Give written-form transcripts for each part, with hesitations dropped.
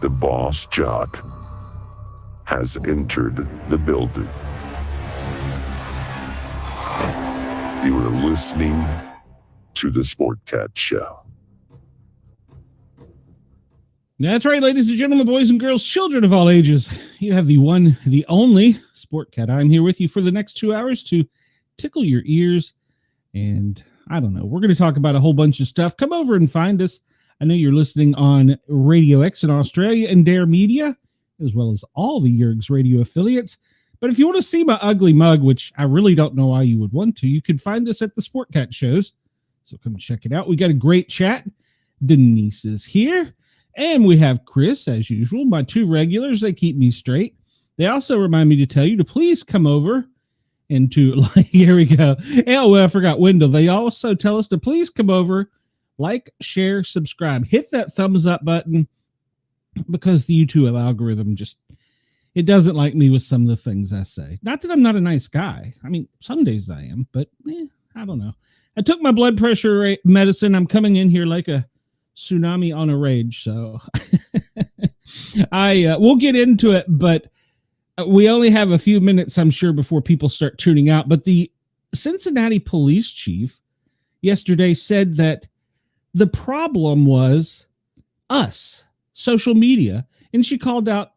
The boss jock has entered the building. You are listening to the Sportcat Show. That's right, ladies and gentlemen, boys and girls, children of all ages. You have the one, the only Sportcat. I'm here with you for the next 2 hours to tickle your ears. And I don't know, we're going to talk about a whole bunch of stuff. Come over and find us. I know you're listening on Radio X in Australia and Dare Media, as well as all the Yerg's radio affiliates. But if you want to see my ugly mug, which I really don't know why you would want to, you can find us at the Sportcat shows. So come check it out. We got a great chat. Denise is here. And we have Chris, as usual, my two regulars. They keep me straight. They also remind me to tell you to please come over and to, here we go. Oh, well, I forgot Wendell. They also tell us to please come over, like, share, subscribe. Hit that thumbs up button because the YouTube algorithm just, it doesn't like me with some of the things I say. Not that I'm not a nice guy. I mean, some days I am, but I don't know. I took my blood pressure medicine. I'm coming in here like a tsunami on a rage. So we'll get into it, but we only have a few minutes, I'm sure, before people start tuning out. But the Cincinnati police chief yesterday said that the problem was us, social media, and she called out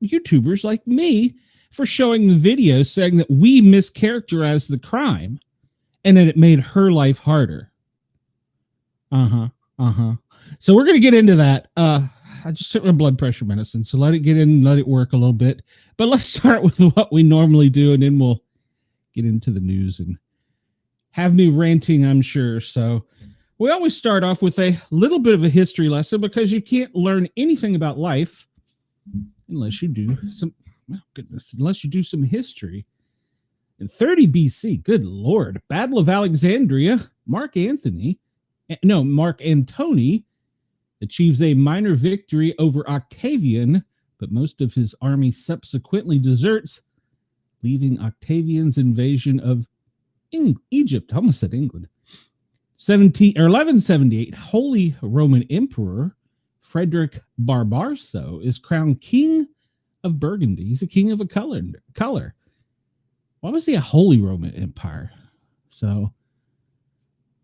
YouTubers like me for showing the video saying that we mischaracterized the crime and that it made her life harder. So we're going to get into that. I just took my blood pressure medicine, so let it get in, let it work a little bit. But let's start with what we normally do, and then we'll get into the news and have me ranting, I'm sure. So we always start off with a little bit of a history lesson because you can't learn anything about life unless you do some, oh goodness, unless you do some history. In 30 BC, good Lord, Battle of Alexandria, Mark Antony achieves a minor victory over Octavian, but most of his army subsequently deserts, leaving Octavian's invasion of Egypt. I almost said England. 1178, Holy Roman Emperor Frederick Barbarossa is crowned King of Burgundy. He's a king of a color. Why was he a Holy Roman Empire? So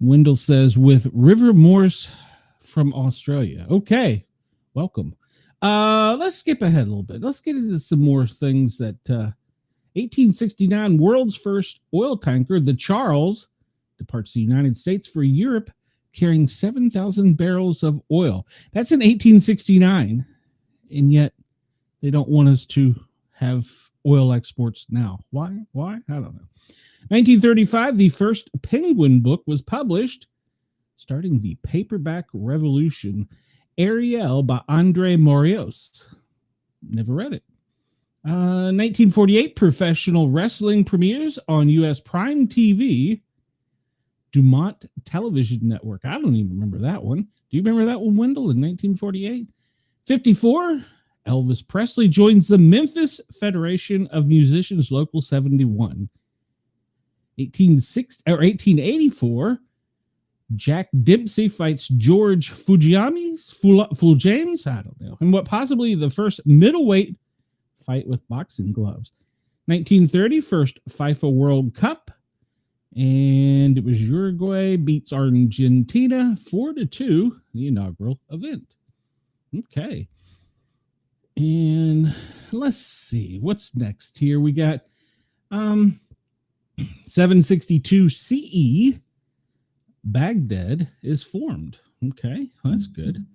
Wendell says, with River Morse from Australia. Okay, welcome. Let's skip ahead a little bit. Let's get into some more things that 1869, world's first oil tanker, the Charles, departs the United States for Europe, carrying 7,000 barrels of oil. That's in 1869, and yet they don't want us to have oil exports now. Why? I don't know. 1935, the first Penguin book was published, starting the paperback revolution. Ariel by Andre Morios. Never read it. 1948, professional wrestling premieres on U.S. Prime TV. Dumont Television Network. I don't even remember that one. Do you remember that one, Wendell, in 1948? 54, Elvis Presley joins the Memphis Federation of Musicians Local 71. 1884, Jack Dempsey fights George Fuljames, I don't know, in what possibly the first middleweight fight with boxing gloves. 1930, first FIFA World Cup, and it was Uruguay beats Argentina 4-2, the inaugural event. Okay. And let's see, what's next here? We got 762 CE, Baghdad is formed. Okay, well, that's good.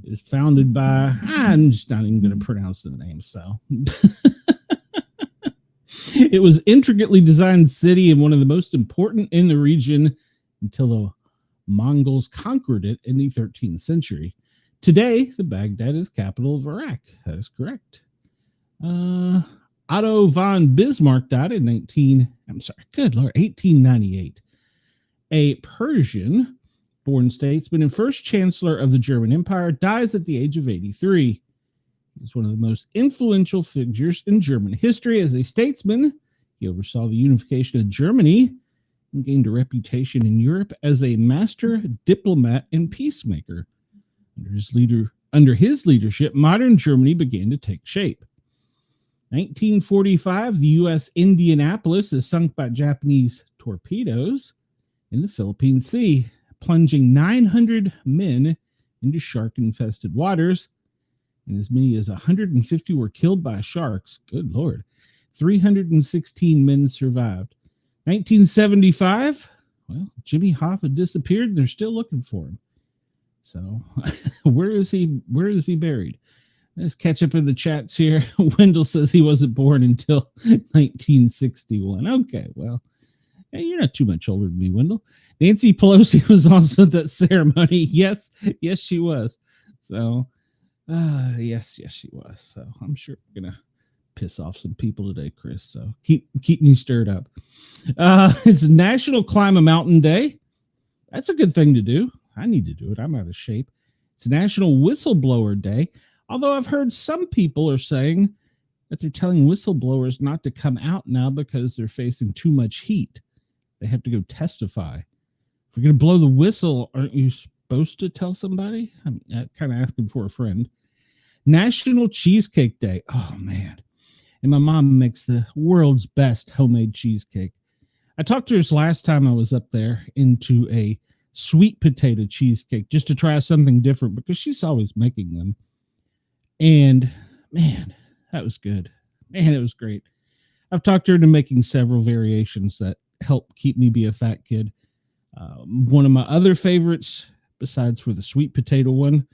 It's founded by, I'm just not even going to pronounce the name, so. It was intricately designed city and one of the most important in the region until the Mongols conquered it in the 13th century. Today, the Baghdad is capital of Iraq. That is correct. Otto von Bismarck died in 1898. A Persian-born statesman and first chancellor of the German Empire dies at the age of 83. He's one of the most influential figures in German history. As a statesman, he oversaw the unification of Germany and gained a reputation in Europe as a master diplomat and peacemaker. Under his under his leadership, modern Germany began to take shape. 1945, the U.S. Indianapolis is sunk by Japanese torpedoes in the Philippine Sea, plunging 900 men into shark-infested waters, and as many as 150 were killed by sharks. Good Lord. 316 men survived. 1975, well, Jimmy Hoffa disappeared, and they're still looking for him. So, where is he buried? Let's catch up in the chats here. Wendell says he wasn't born until 1961. Okay, well, hey, you're not too much older than me, Wendell. Nancy Pelosi was also at that ceremony. Yes, she was. So, yes, she was. So I'm sure we're gonna piss off some people today, Chris. So keep me stirred up. It's National Climb a Mountain Day. That's a good thing to do. I need to do it. I'm out of shape. It's National Whistleblower Day. Although I've heard some people are saying that they're telling whistleblowers not to come out now because they're facing too much heat. They have to go testify. If you're going to blow the whistle, aren't you supposed to tell somebody? I'm kind of asking for a friend. National Cheesecake Day. Oh, man. And my mom makes the world's best homemade cheesecake. I talked to her last time I was up there into a sweet potato cheesecake just to try something different because she's always making them. And man, that was good. Man, it was great. I've talked her into making several variations that help keep me be a fat kid. One of my other favorites, besides for the sweet potato one,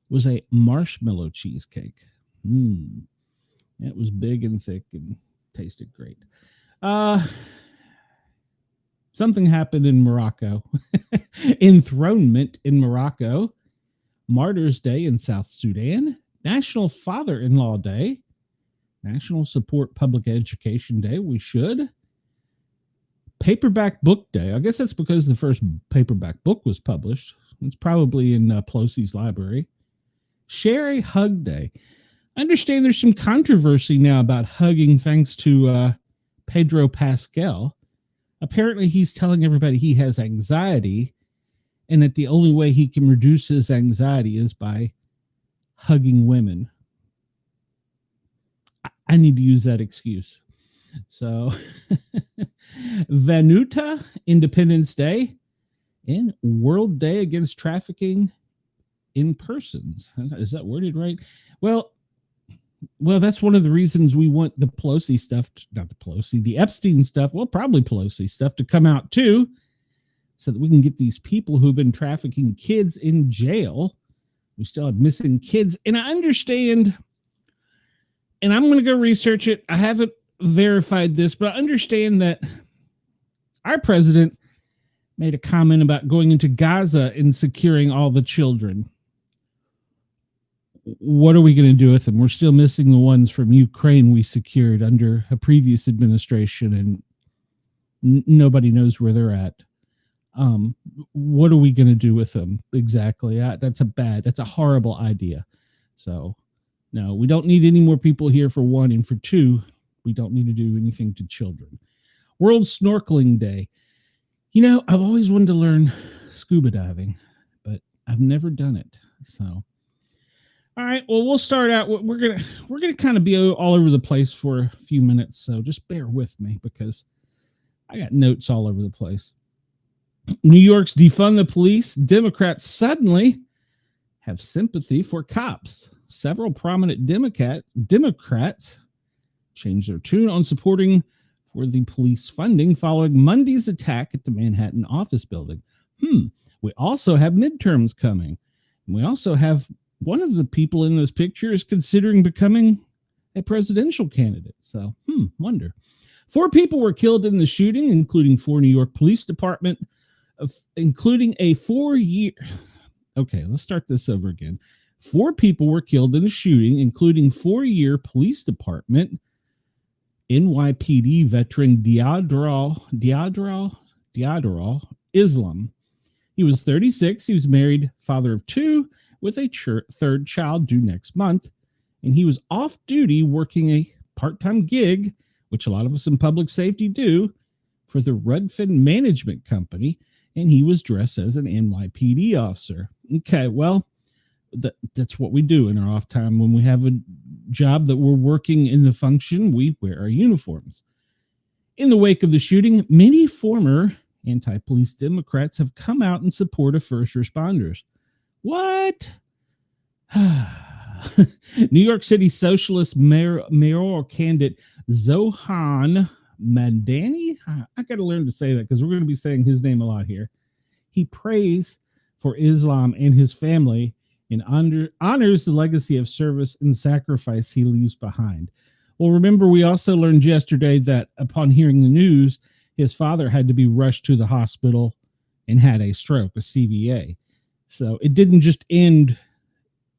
was a marshmallow cheesecake. It was big and thick and tasted great. Something happened in Morocco. Enthronement in Morocco. Martyrs Day in South Sudan. National Father-in-Law Day. National Support Public Education Day. We should. Paperback Book Day. I guess that's because the first paperback book was published. It's probably in Pelosi's library. Share a Hug Day. I understand there's some controversy now about hugging thanks to Pedro Pascal. Apparently he's telling everybody he has anxiety and that the only way he can reduce his anxiety is by hugging women. I need to use that excuse. So, Vanuatu Independence Day and World Day Against Trafficking in Persons. Is that worded right? Well, that's one of the reasons we want the Pelosi stuff, the Epstein stuff, well, probably Pelosi stuff to come out too, so that we can get these people who've been trafficking kids in jail. We still have missing kids. And I understand, and I'm going to go research it. I haven't verified this, but I understand that our president made a comment about going into Gaza and securing all the children. What are we going to do with them? We're still missing the ones from Ukraine we secured under a previous administration, and nobody knows where they're at. What are we going to do with them exactly? That's a horrible idea. So, no, we don't need any more people here for one, and for two, we don't need to do anything to children. World Snorkeling Day. You know, I've always wanted to learn scuba diving, but I've never done it. So, all right, well, we'll start out. We're gonna kind of be all over the place for a few minutes, so just bear with me because I got notes all over the place. New York's defund the police. Democrats suddenly have sympathy for cops. Several prominent Democrats changed their tune on supporting for the police funding following Monday's attack at the Manhattan office building. We also have midterms coming. We also have one of the people in this picture is considering becoming a presidential candidate. So, wonder. 4 people were killed in the shooting, including 4 New York Police Department, including a 4-year... Okay, let's start this over again. 4 people were killed in the shooting, including 4-year Police Department NYPD veteran Diadral Islam. He was 36. He was married, father of 2, with a third child due next month. And he was off duty working a part-time gig, which a lot of us in public safety do, for the Redfin Management Company. And he was dressed as an NYPD officer. Okay, well, that's what we do in our off time. When we have a job that we're working in the function, we wear our uniforms. In the wake of the shooting, many former anti-police Democrats have come out in support of first responders. What? New York City Socialist mayoral candidate Zohan Madani. I got to learn to say that because we're going to be saying his name a lot here. He prays for Islam and his family and honors the legacy of service and sacrifice he leaves behind. Well, remember, we also learned yesterday that upon hearing the news, his father had to be rushed to the hospital and had a stroke, a CVA. So it didn't just end,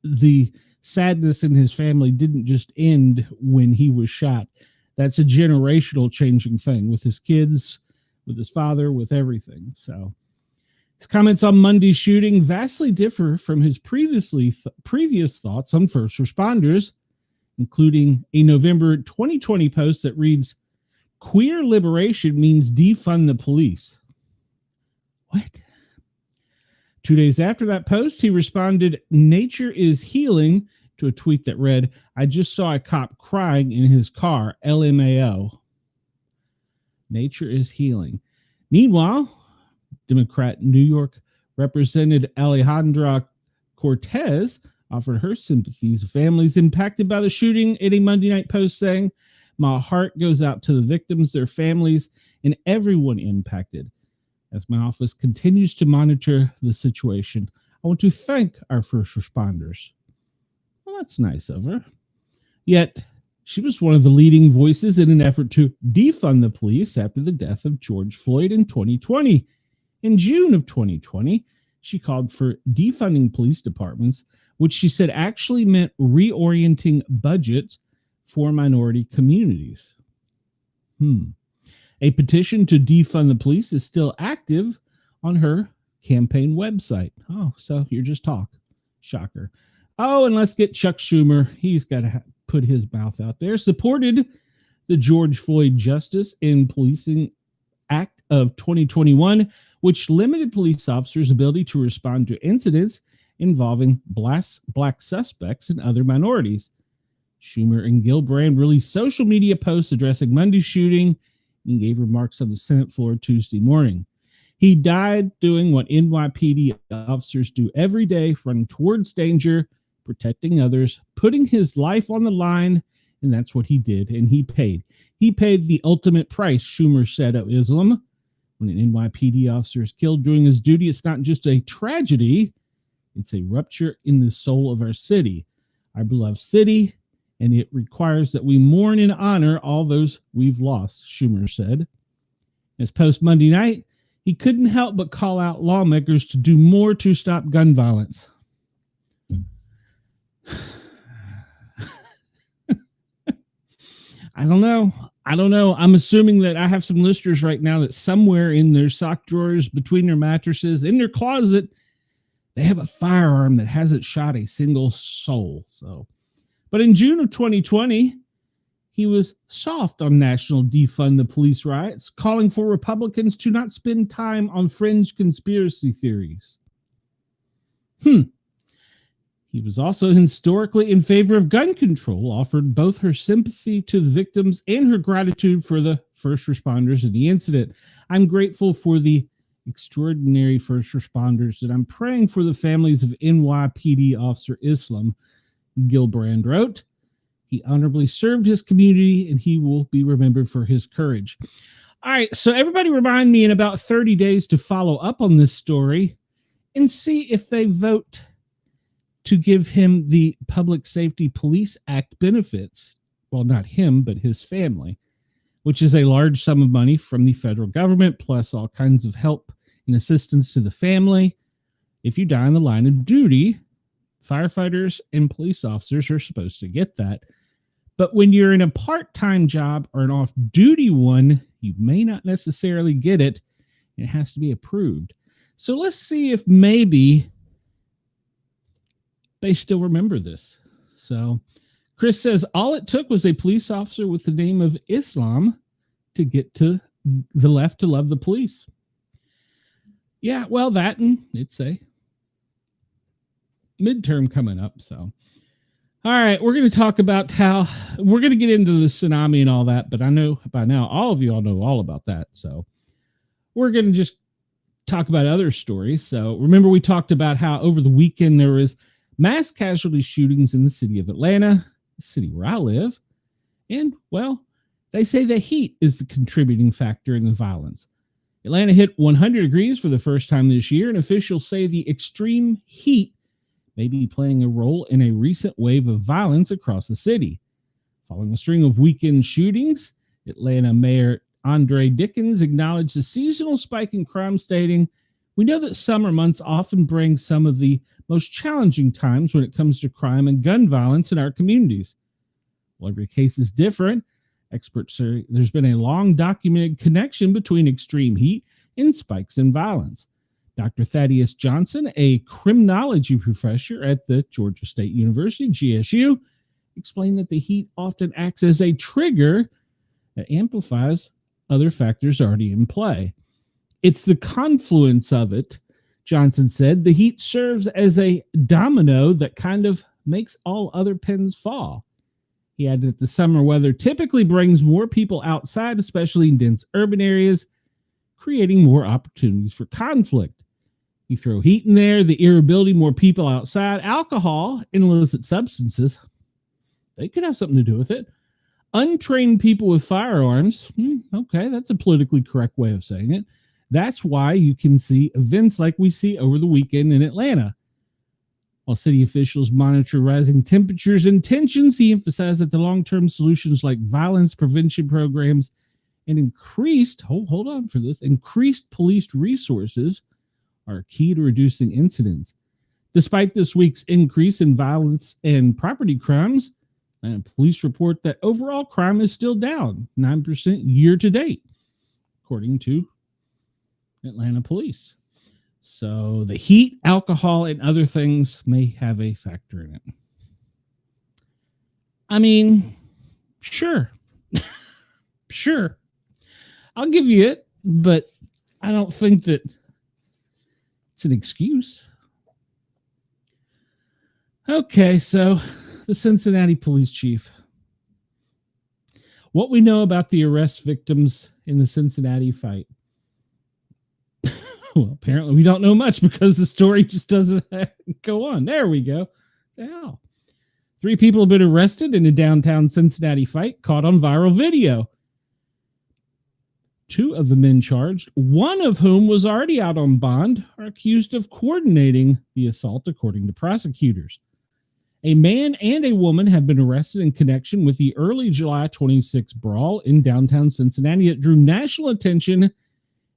the sadness in his family didn't just end when he was shot. That's a generational changing thing with his kids, with his father, with everything. So his comments on Monday's shooting vastly differ from his previous thoughts on first responders, including a November 2020 post that reads, "Queer liberation means defund the police." What? 2 days after that post, he responded, "Nature is healing," to a tweet that read, "I just saw a cop crying in his car, LMAO." Nature is healing. Meanwhile, Democrat New York Representative Alejandra Cortez offered her sympathies to families impacted by the shooting in a Monday night post saying, "My heart goes out to the victims, their families, and everyone impacted. As my office continues to monitor the situation, I want to thank our first responders." Well, that's nice of her. Yet, she was one of the leading voices in an effort to defund the police after the death of George Floyd in 2020. In June of 2020, she called for defunding police departments, which she said actually meant reorienting budgets for minority communities. A petition to defund the police is still active on her campaign website. Oh, so you're just talk. Shocker. Oh, and let's get Chuck Schumer. He's got to put his mouth out there. Supported the George Floyd Justice in Policing Act of 2021, which limited police officers' ability to respond to incidents involving black suspects and other minorities. Schumer and Gillibrand released social media posts addressing Monday's shooting and gave remarks on the Senate floor Tuesday morning. He died doing what NYPD officers do every day, running towards danger, protecting others, putting his life on the line, and that's what he did, and he paid. He paid the ultimate price, Schumer said of Islam. When an NYPD officer is killed doing his duty, it's not just a tragedy, it's a rupture in the soul of our city, our beloved city, and it requires that we mourn and honor all those we've lost, Schumer said. As post Monday night, he couldn't help but call out lawmakers to do more to stop gun violence. I don't know. I'm assuming that I have some listeners right now that somewhere in their sock drawers, between their mattresses, in their closet, they have a firearm that hasn't shot a single soul. But in June of 2020, he was soft on national defund the police riots, calling for Republicans to not spend time on fringe conspiracy theories. He was also historically in favor of gun control, offered both her sympathy to the victims and her gratitude for the first responders in the incident. "I'm grateful for the extraordinary first responders, and I'm praying for the families of NYPD officer Islam," Gillibrand wrote. "He honorably served his community, and he will be remembered for his courage." All right, so everybody remind me in about 30 days to follow up on this story and see if they vote to give him the Public Safety Police Act benefits. Well, not him, but his family, which is a large sum of money from the federal government, plus all kinds of help and assistance to the family. If you die in the line of duty, firefighters and police officers are supposed to get that. But when you're in a part-time job or an off-duty one, you may not necessarily get it. It has to be approved. So let's see if maybe they still remember this. So Chris says, all it took was a police officer with the name of Islam to get to the left to love the police. Yeah, well, that and it's a midterm coming up. So, all right, we're going to talk about how we're going to get into the tsunami and all that, but I know by now all of you all know all about that. So we're going to just talk about other stories. So remember, we talked about how over the weekend there was mass casualty shootings in the city of Atlanta, the city where I live. And, well, they say the heat is the contributing factor in the violence. Atlanta hit 100 degrees for the first time this year, and officials say the extreme heat may be playing a role in a recent wave of violence across the city. Following a string of weekend shootings, Atlanta Mayor Andre Dickens acknowledged the seasonal spike in crime, stating, "We know that summer months often bring some of the most challenging times when it comes to crime and gun violence in our communities. While every case is different, experts say there's been a long documented connection between extreme heat and spikes in violence." Dr. Thaddeus Johnson, a criminology professor at the Georgia State University, GSU, explained that the heat often acts as a trigger that amplifies other factors already in play. "It's the confluence of it," Johnson said. "The heat serves as a domino that kind of makes all other pins fall." He added that the summer weather typically brings more people outside, especially in dense urban areas, creating more opportunities for conflict. You throw heat in there, the irritability, more people outside, alcohol, and illicit substances, they could have something to do with it. Untrained people with firearms, okay, that's a politically correct way of saying it. That's why you can see events like we see over the weekend in Atlanta. While city officials monitor rising temperatures and tensions, he emphasized that the long-term solutions like violence prevention programs and increased police resources are key to reducing incidents. Despite this week's increase in violence and property crimes, police report that overall crime is still down 9% year to date, according to Atlanta police. So the heat, alcohol, and other things may have a factor in it. I mean, sure. Sure. I'll give you it, but I don't think that it's an excuse. Okay, so the Cincinnati police chief. What we know about the arrest victims in the Cincinnati fight. Well, apparently we don't know much because the story just doesn't go on. There we go. Hell. 3 people have been arrested in a downtown Cincinnati fight caught on viral video. 2 of the men charged, one of whom was already out on bond, are accused of coordinating the assault, according to prosecutors. A man and a woman have been arrested in connection with the early July 26 brawl in downtown Cincinnati that drew national attention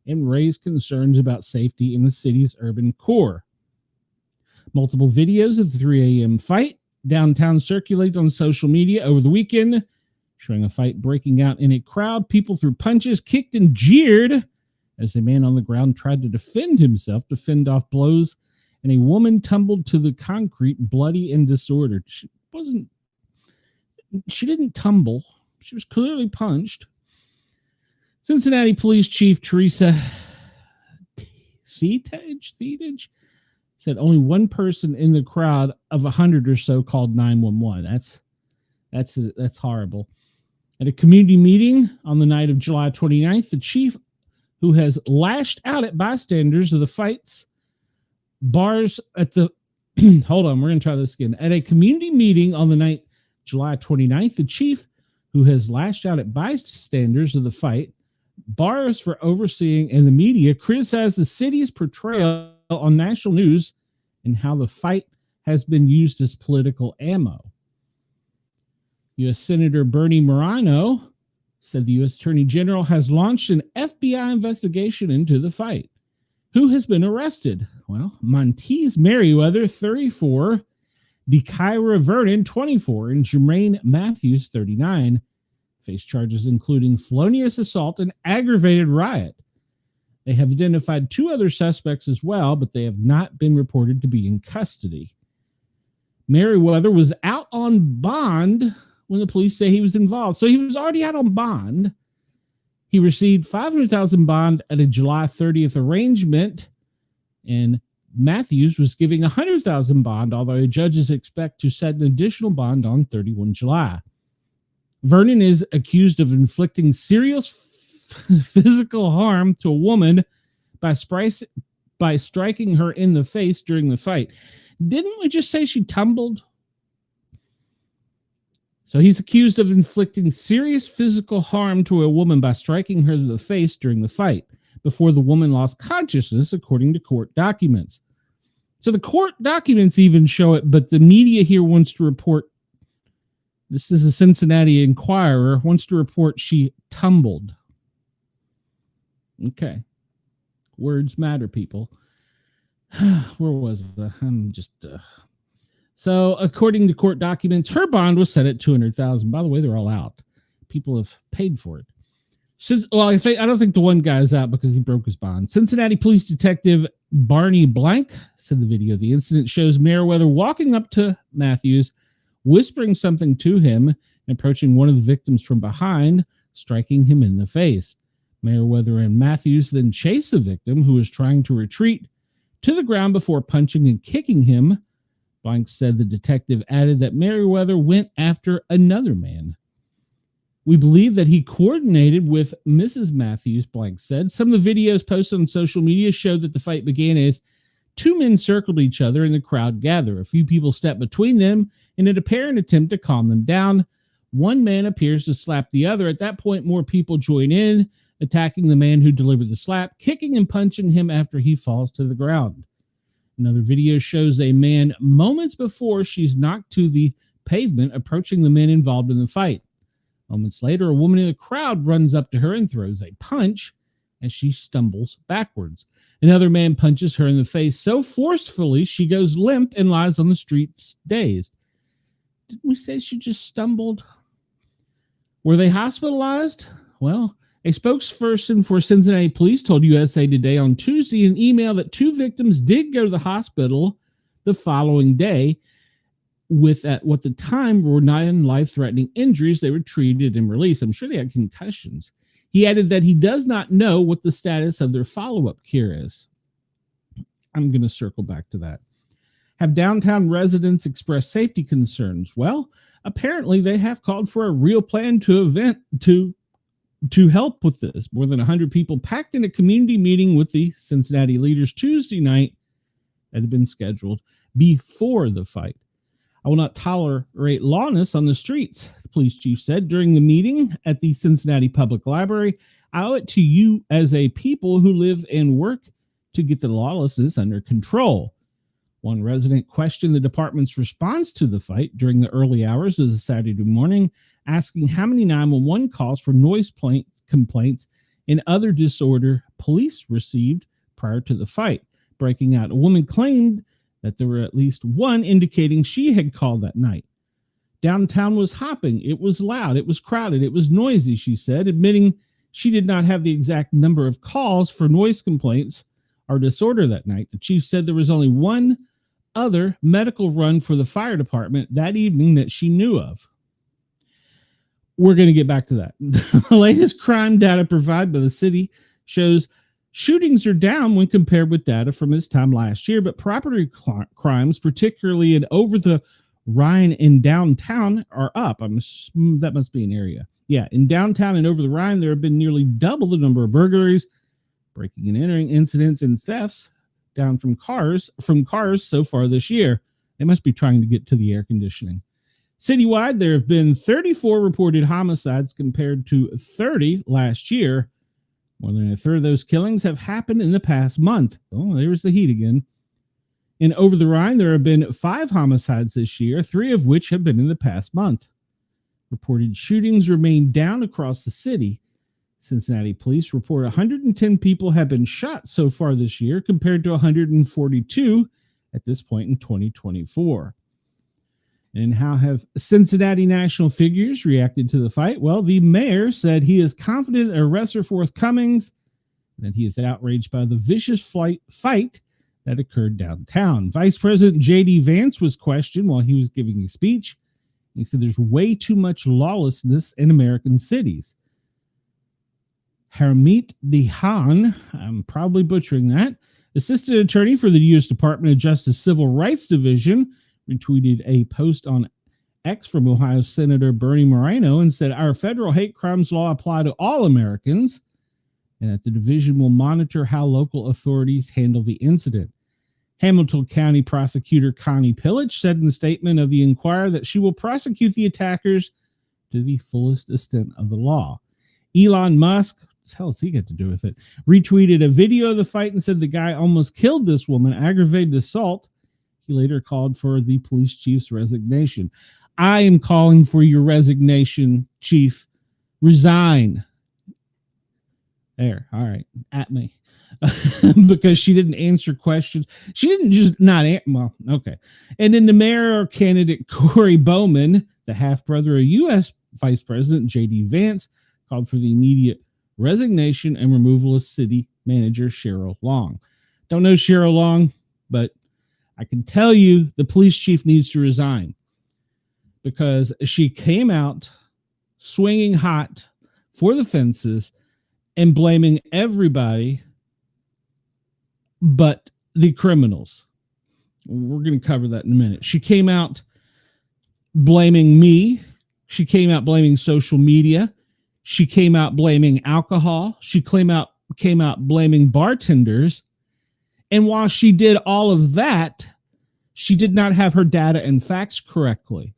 and raised concerns about safety in the city's urban core. Multiple videos of the 3 a.m. fight downtown circulated on social media over the weekend, showing a fight breaking out in a crowd. People threw punches, kicked, and jeered as the man on the ground tried to defend himself to fend off blows, and a woman tumbled to the concrete, bloody and disordered. She didn't tumble. She was clearly punched. Cincinnati Police Chief Teresa Thetage said only one person in the crowd of 100 or so called 911. That's horrible. At a community meeting on the night of July 29th, the chief, who has lashed out at bystanders of the fights, bars at the hold on, we're going to try this again. At a community meeting on the night July 29th, the chief, who has lashed out at bystanders of the fight, bars for overseeing, and the media criticized the city's portrayal on national news and how the fight has been used as political ammo. U.S. Senator Bernie Moreno said the U.S. Attorney General has launched an FBI investigation into the fight. Who has been arrested? Well, Montez Merriweather, 34, DeKyra Vernon, 24, and Jermaine Matthews, 39, face charges including felonious assault and aggravated riot. They have identified 2 other suspects as well, but they have not been reported to be in custody. Merriweather was out on bond when the police say he was involved. So he was already out on bond. He received $500,000 bond at a July 30th arrangement, and Matthews was giving $100,000 bond, although judges expect to set an additional bond on 31 July. Vernon is accused of inflicting serious physical harm to a woman by striking her in the face during the fight. Didn't we just say she tumbled? So he's accused of inflicting serious physical harm to a woman by striking her in the face during the fight before the woman lost consciousness, according to court documents. So the court documents even show it, but the media here wants to report, this is a Cincinnati Enquirer, wants to report she tumbled. Okay. Words matter, people. Where was the, So, according to court documents, her bond was set at $200,000. By the way, they're all out. People have paid for it. I don't think the one guy is out because he broke his bond. Cincinnati Police Detective Barney Blank said the video of the incident shows Meriwether walking up to Matthews, whispering something to him, and approaching one of the victims from behind, striking him in the face. Meriwether and Matthews then chase the victim, who was trying to retreat, to the ground before punching and kicking him. Blank said the detective added that Meriwether went after another man. We believe that he coordinated with Mrs. Matthews, Blank said. Some of the videos posted on social media showed that the fight began as two men circled each other and the crowd gathered. A few people stepped between them in an apparent attempt to calm them down. One man appears to slap the other. At that point, more people join in, attacking the man who delivered the slap, kicking and punching him after he falls to the ground. Another video shows a man moments before she's knocked to the pavement approaching the men involved in the fight. Moments later, a woman in the crowd runs up to her and throws a punch as she stumbles backwards. Another man punches her in the face so forcefully she goes limp and lies on the streets dazed. Didn't we say she just stumbled? Were they hospitalized? Well, a spokesperson for Cincinnati Police told USA Today on Tuesday in an email that two victims did go to the hospital the following day with, at what the time were non-life-threatening injuries. They were treated and released. I'm sure they had concussions. He added that he does not know what the status of their follow-up care is. I'm going to circle back to that. Have downtown residents expressed safety concerns? Well, apparently they have called for a real plan to help with this. More than 100 people packed in a community meeting with the Cincinnati leaders Tuesday night that had been scheduled before the fight. I will not tolerate lawlessness on the streets, the police chief said during the meeting at the Cincinnati Public Library. I owe it to you as a people who live and work to get the lawlessness under control. One resident questioned the department's response to the fight during the early hours of the Saturday morning, asking how many 911 calls for noise complaints and other disorder police received prior to the fight breaking out. A woman claimed that there were at least one indicating she had called that night. Downtown was hopping. It was loud. It was crowded. It was noisy, she said, admitting she did not have the exact number of calls for noise complaints or disorder that night. The chief said there was only one other medical run for the fire department that evening that she knew of. We're going to get back to that. The latest crime data provided by the city shows shootings are down when compared with data from this time last year, but property crimes, particularly in over the Rhine and downtown, are up. That must be an area. Yeah, in downtown and over the Rhine, there have been nearly double the number of burglaries, breaking and entering incidents, and thefts down from cars so far this year. They must be trying to get to the air conditioning. Citywide, there have been 34 reported homicides compared to 30 last year. More than a third of those killings have happened in the past month. Oh, there's the heat again. And over the Rhine, there have been 5 homicides this year, 3 of which have been in the past month. Reported shootings remain down across the city. Cincinnati police report 110 people have been shot so far this year, compared to 142 at this point in 2024. And how have Cincinnati national figures reacted to the fight? Well, the mayor said he is confident arrests are forthcoming, and that he is outraged by the vicious fight that occurred downtown. Vice President J.D. Vance was questioned while he was giving a speech. He said there's way too much lawlessness in American cities. Harmeet Dehan, I'm probably butchering that, Assistant Attorney for the U.S. Department of Justice Civil Rights Division retweeted a post on X from Ohio Senator Bernie Moreno and said, "Our federal hate crimes law apply to all Americans, and that the division will monitor how local authorities handle the incident." Hamilton County Prosecutor Connie Pillage said in the statement of the Inquirer that she will prosecute the attackers to the fullest extent of the law. Elon Musk, what the hell does he get to do with it, retweeted a video of the fight and said the guy almost killed this woman, aggravated assault. He later called for the police chief's resignation. I am calling for your resignation, Chief. Resign. There, all right, at me. Because she didn't answer questions. She didn't just not answer. Well, okay. And then the mayor candidate, Corey Bowman, the half-brother of U.S. Vice President J.D. Vance, called for the immediate resignation and removal of city manager Cheryl Long. Don't know Cheryl Long, but I can tell you the police chief needs to resign because she came out swinging hot for the fences and blaming everybody but the criminals. We're going to cover that in a minute. She came out blaming me. She came out blaming social media. She came out blaming alcohol. She came out blaming bartenders. And while she did all of that, she did not have her data and facts correctly.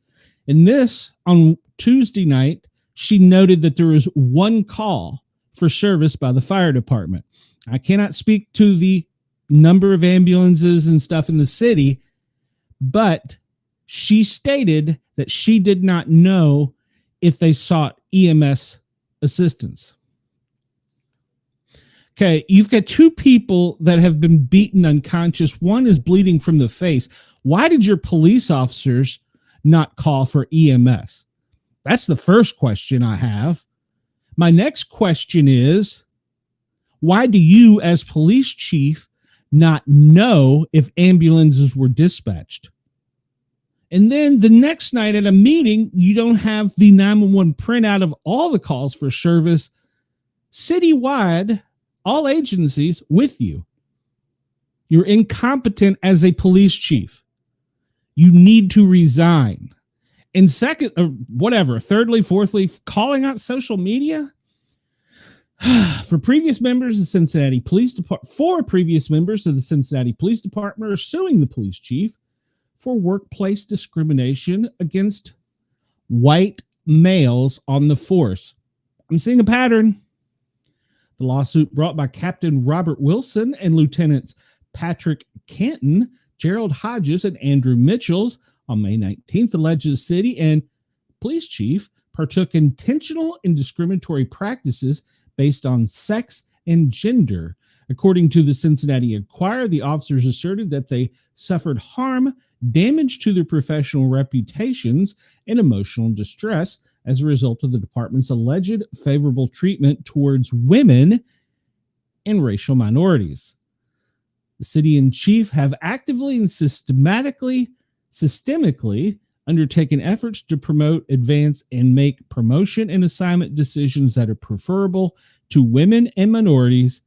In this, on Tuesday night, she noted that there was one call for service by the fire department. I cannot speak to the number of ambulances and stuff in the city, but she stated that she did not know if they sought EMS assistance. Okay, you've got two people that have been beaten unconscious. One is bleeding from the face. Why did your police officers not call for EMS? That's the first question I have. My next question is, why do you as police chief not know if ambulances were dispatched? And then the next night at a meeting, you don't have the 911 printout of all the calls for service citywide, all agencies with you. You're incompetent as a police chief. You need to resign. And second, or whatever, thirdly, fourthly, calling out social media. For previous members of the Cincinnati Police Department, four previous members of the Cincinnati Police Department are suing the police chief for workplace discrimination against white males on the force. I'm seeing a pattern. The lawsuit brought by Captain Robert Wilson and Lieutenants Patrick Canton, Gerald Hodges, and Andrew Mitchells on May 19th alleges the city and police chief partook in intentional and discriminatory practices based on sex and gender. According to the Cincinnati Enquirer, the officers asserted that they suffered harm, damage to their professional reputations, and emotional distress as a result of the department's alleged favorable treatment towards women and racial minorities. The city and chief have actively and systemically undertaken efforts to promote, advance, and make promotion and assignment decisions that are preferable to women and minorities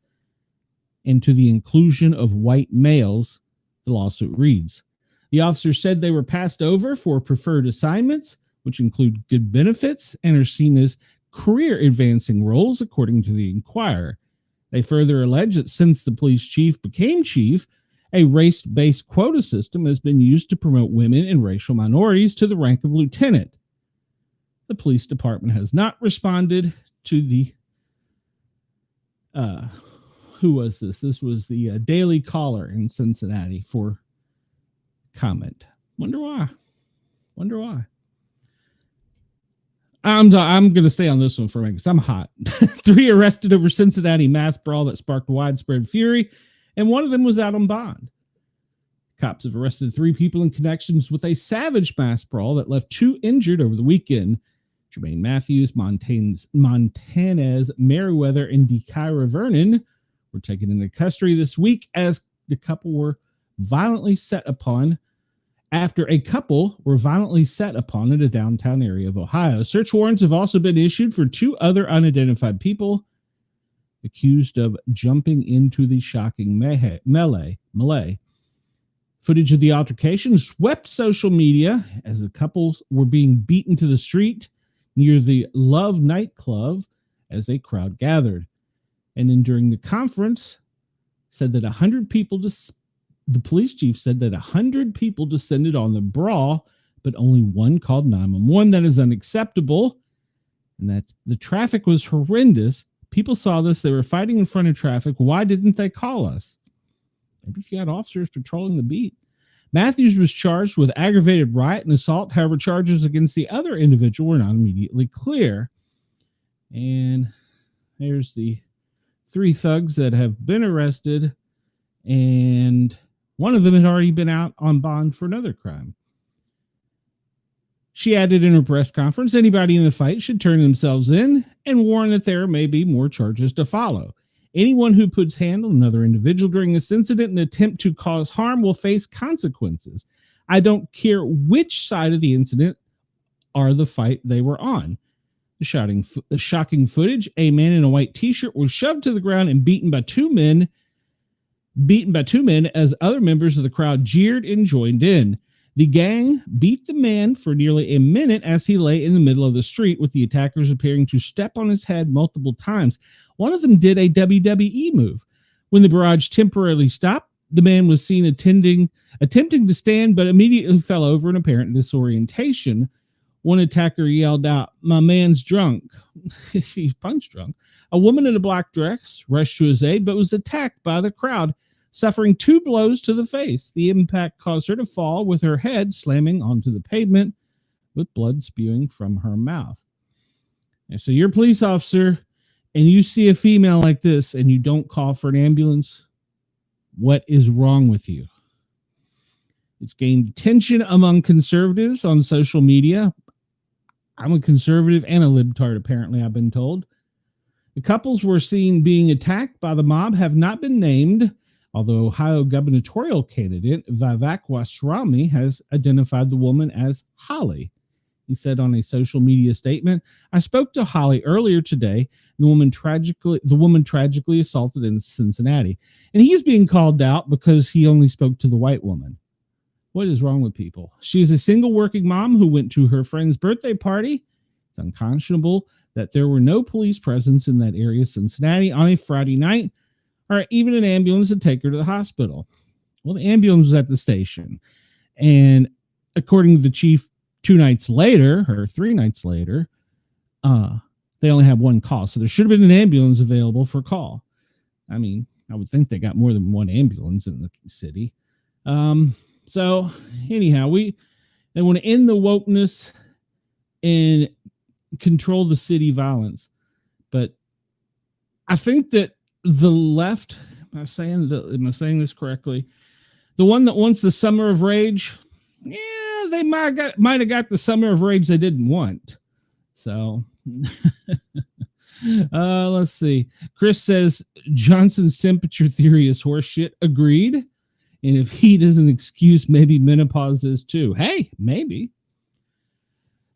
and to the inclusion of white males, the lawsuit reads. The officers said they were passed over for preferred assignments, which include good benefits and are seen as career-advancing roles, according to the Enquirer. They further allege that since the police chief became chief, a race-based quota system has been used to promote women and racial minorities to the rank of lieutenant. The police department has not responded to the, who was this? This was the Daily Caller in Cincinnati for comment. Wonder why. I'm going to stay on this one for a minute because I'm hot. 3 arrested over Cincinnati mass brawl that sparked widespread fury, and one of them was out on bond. Cops have arrested 3 people in connections with a savage mass brawl that left 2 injured over the weekend. Jermaine Matthews, Montanez Merriweather, and DeKyra Vernon were taken into custody this week as the couple were violently set upon after a couple were violently set upon in a downtown area of Ohio. Search warrants have also been issued for 2 other unidentified people. accused of jumping into the shocking melee. Footage of the altercation swept social media as the couples were being beaten to the street near the Love nightclub as a crowd gathered. And then during the conference, said that 100 people, the police chief said that 100 people descended on the Brawl, but only one called 911. That is unacceptable. And that the traffic was horrendous. People saw this. They were fighting in front of traffic. Why didn't they call us? Maybe if you had officers patrolling the beat. Matthews was charged with aggravated riot and assault. However, charges against the other individual were not immediately clear. And there's the 3 thugs that have been arrested. And one of them had already been out on bond for another crime. She added in her press conference, anybody in the fight should turn themselves in and warn that there may be more charges to follow. Anyone who puts hand on another individual during this incident and attempt to cause harm will face consequences. I don't care which side of the incident or the fight they were on. The shocking footage, a man in a white t-shirt was shoved to the ground and beaten by two men as other members of the crowd jeered and joined in. The gang beat the man for nearly a minute as he lay in the middle of the street, with the attackers appearing to step on his head multiple times. One of them did a WWE move. When the barrage temporarily stopped, the man was seen attempting to stand, but immediately fell over in apparent disorientation. One attacker yelled out, "My man's drunk." He's punch drunk. A woman in a black dress rushed to his aid, but was attacked by the crowd, suffering 2 blows to the face. The impact caused her to fall, with her head slamming onto the pavement, with blood spewing from her mouth. And so you're a police officer, and you see a female like this, and you don't call for an ambulance. What is wrong with you? It's gained attention among conservatives on social media. I'm a conservative and a libtard, apparently, I've been told. The couples were seen being attacked by the mob have not been named, although Ohio gubernatorial candidate Vivek Wasrami has identified the woman as Holly. He said on a social media statement, "I spoke to Holly earlier today. The woman tragically assaulted in Cincinnati." And he's being called out because he only spoke to the white woman. What is wrong with people? She is a single working mom who went to her friend's birthday party. It's unconscionable that there were no police presence in that area of Cincinnati on a Friday night, or even an ambulance to take her to the hospital. Well, the ambulance was at the station. And according to the chief, 2 nights later, or 3 nights later, they only had 1 call. So there should have been an ambulance available for call. I mean, I would think they got more than 1 ambulance in the city. So anyhow, they want to end the wokeness and control the city violence. But I think that the left, am I saying this correctly? The one that wants the summer of rage, yeah, they might have got the summer of rage they didn't want. So let's see. Chris says Johnson's temperature theory is horseshit. Agreed. And if heat is an excuse, maybe menopause is too. Hey, maybe.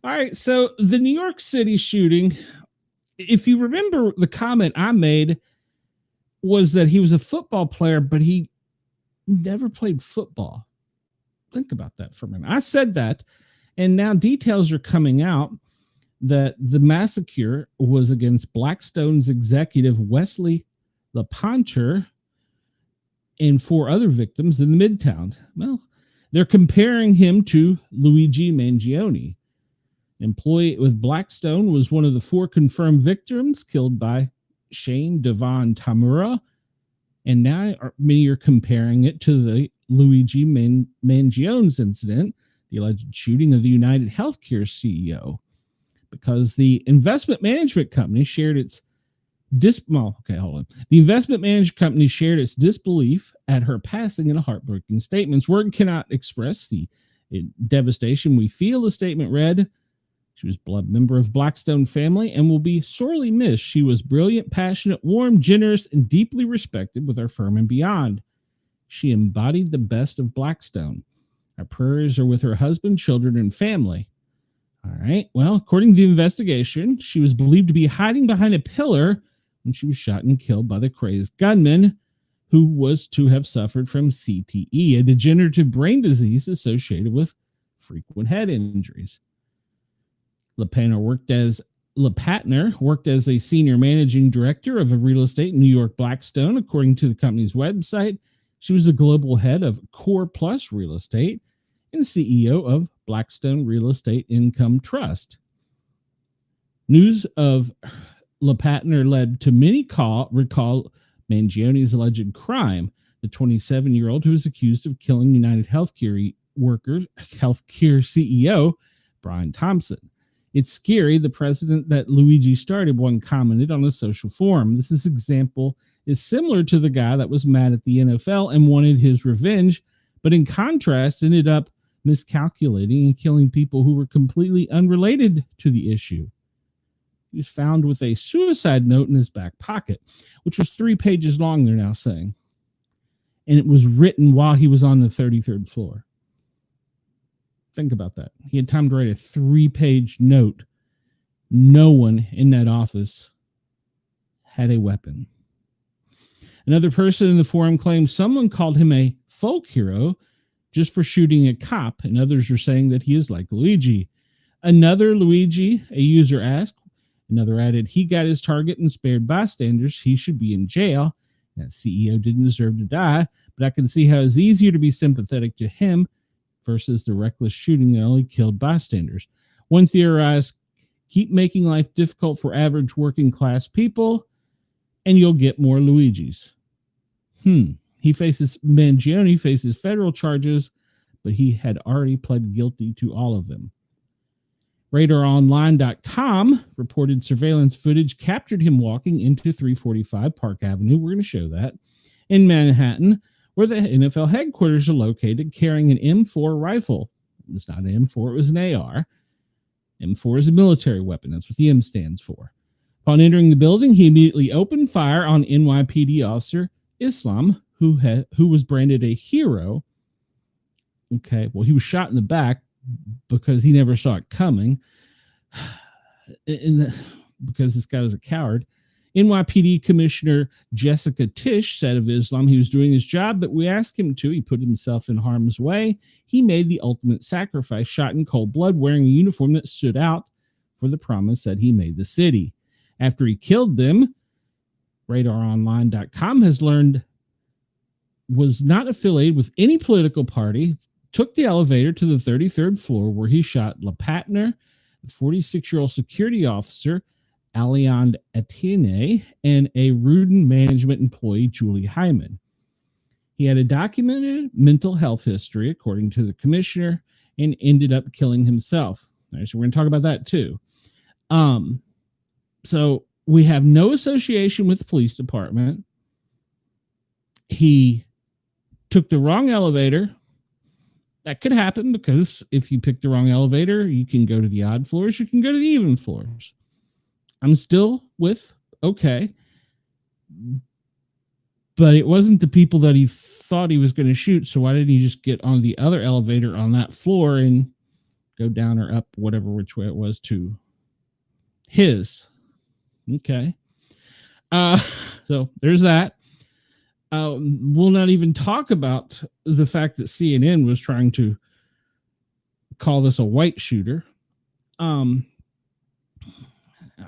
All right. So the New York City shooting, if you remember, the comment I made was that he was a football player, but he never played football. Think about that for a minute. I said that, and now details are coming out that the massacre was against Blackstone's executive Wesley LePonter and 4 other victims in the Midtown. Well, they're comparing him to Luigi Mangione. Employee with Blackstone was one of the 4 confirmed victims killed by Shane Devon Tamura, and now many are comparing it to the Luigi Mangione's incident, the alleged shooting of the United Healthcare CEO, because the investment management company shared its The investment management company shared its disbelief at her passing in a heartbreaking statement. Word cannot express the devastation we feel, the statement read. She was a blood member of Blackstone family and will be sorely missed. She was brilliant, passionate, warm, generous, and deeply respected with our firm and beyond. She embodied the best of Blackstone. Our prayers are with her husband, children, and family. All right. Well, according to the investigation, she was believed to be hiding behind a pillar when she was shot and killed by the crazed gunman who was to have suffered from CTE, a degenerative brain disease associated with frequent head injuries. LePatner worked as a senior managing director of a real estate in New York Blackstone. According to the company's website, she was the global head of Core Plus Real Estate and CEO of Blackstone Real Estate Income Trust. News of LePatner led to many recall Mangione's alleged crime. The 27-year-old who was accused of killing United Healthcare CEO Brian Thompson. It's scary, the president that Luigi started, one commented on a social forum. This example is similar to the guy that was mad at the NFL and wanted his revenge, but in contrast ended up miscalculating and killing people who were completely unrelated to the issue. He was found with a suicide note in his back pocket, which was 3 pages long, they're now saying. And it was written while he was on the 33rd floor. Think about that. He had time to write a 3-page note. No one in that office had a weapon. Another person in the forum claims someone called him a folk hero just for shooting a cop, and others are saying that he is like Luigi. Another Luigi, a user asked. Another added, he got his target and spared bystanders. He should be in jail. That CEO didn't deserve to die, but I can see how it's easier to be sympathetic to him versus the reckless shooting that only killed bystanders. One theorized, keep making life difficult for average working class people, and you'll get more Luigis. Mangione faces federal charges, but he had already pled guilty to all of them. RadarOnline.com reported surveillance footage captured him walking into 345 Park Avenue. We're going to show that in Manhattan, where the NFL headquarters are located, carrying an M4 rifle. It was not an M4, it was an AR. M4 is a military weapon. That's what the M stands for. Upon entering the building, he immediately opened fire on NYPD officer Islam, who was branded a hero. Okay, well, he was shot in the back because he never saw it coming, because this guy was a coward. NYPD Commissioner Jessica Tisch said of Islam, he was doing his job that we asked him to. He put himself in harm's way. He made the ultimate sacrifice, shot in cold blood, wearing a uniform that stood out for the promise that he made the city. After he killed them, RadarOnline.com has learned was not affiliated with any political party, took the elevator to the 33rd floor where he shot LePatner, a 46-year-old security officer, Aliand Etienne, and a Rudin management employee, Julie Hyman. He had a documented mental health history, according to the commissioner, and ended up killing himself. All right, so we're going to talk about that too. So we have no association with the police department. He took the wrong elevator. That could happen because if you pick the wrong elevator, you can go to the odd floors, you can go to the even floors. I'm still with, okay. But it wasn't the people that he thought he was going to shoot, so why didn't he just get on the other elevator on that floor and go down or up, whatever, which way it was, to his? Okay. So there's that. We'll not even talk about the fact that CNN was trying to call this a white shooter.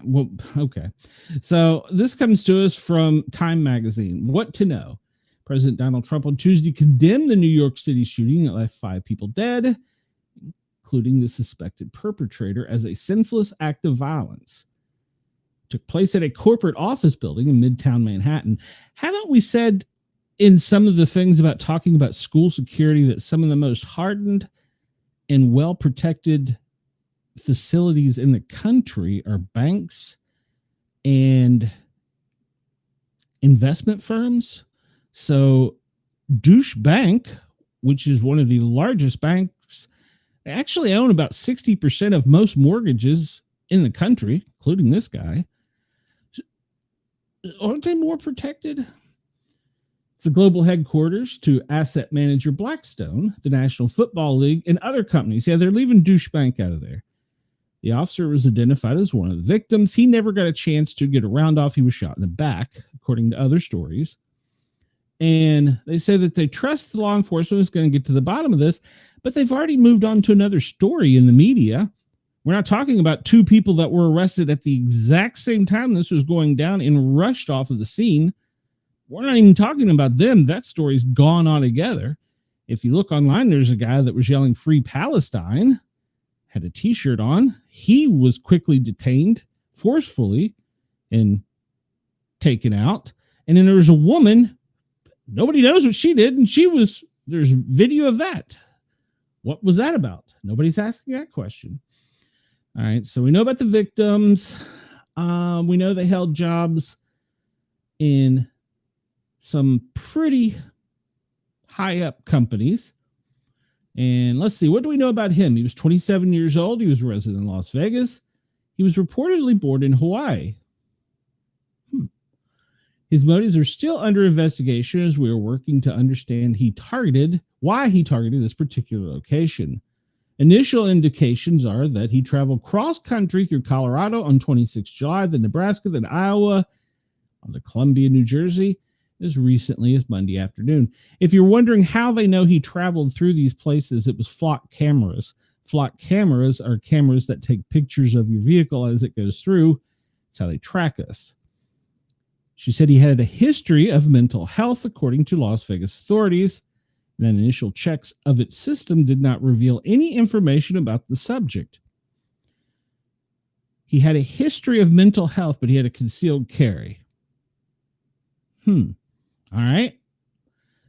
Well, okay. So this comes to us from Time Magazine. What to know? President Donald Trump on Tuesday condemned the New York City shooting that left 5 people dead, including the suspected perpetrator, as a senseless act of violence. Took place at a corporate office building in Midtown Manhattan. Haven't we said in some of the things about talking about school security that some of the most hardened and well-protected facilities in the country are banks and investment firms? So Deutsche Bank, which is one of the largest banks, actually own about 60% of most mortgages in the country, including this guy. Aren't they more protected? It's the global headquarters to asset manager Blackstone, the National Football League, and other companies. Yeah, they're leaving Deutsche Bank out of there. The officer was identified as one of the victims. He never got a chance to get a round off. He was shot in the back, according to other stories. And they say that they trust the law enforcement is going to get to the bottom of this, but they've already moved on to another story in the media. We're not talking about two people that were arrested at the exact same time this was going down and rushed off of the scene. We're not even talking about them. That story's gone altogether. If you look online, there's a guy that was yelling "Free Palestine," had a t-shirt on. He was quickly detained forcefully and taken out. And then there was a woman, nobody knows what she did, and there's video of that. What was that about? Nobody's asking that question. All right, so we know about the victims. We know they held jobs in some pretty high up companies. And let's see, what do we know about him? He was 27 years old. He was a resident in Las Vegas. He was reportedly born in Hawaii. His motives are still under investigation as we are working to understand why he targeted this particular location. Initial indications are that he traveled cross-country through Colorado on 26 July, then Nebraska, then Iowa, on to Columbia, New Jersey, as recently as Monday afternoon. If you're wondering how they know he traveled through these places, it was flock cameras. Flock cameras are cameras that take pictures of your vehicle as it goes through. That's how they track us. She said he had a history of mental health, according to Las Vegas authorities. And then initial checks of its system did not reveal any information about the subject. He had a history of mental health, but he had a concealed carry. All right.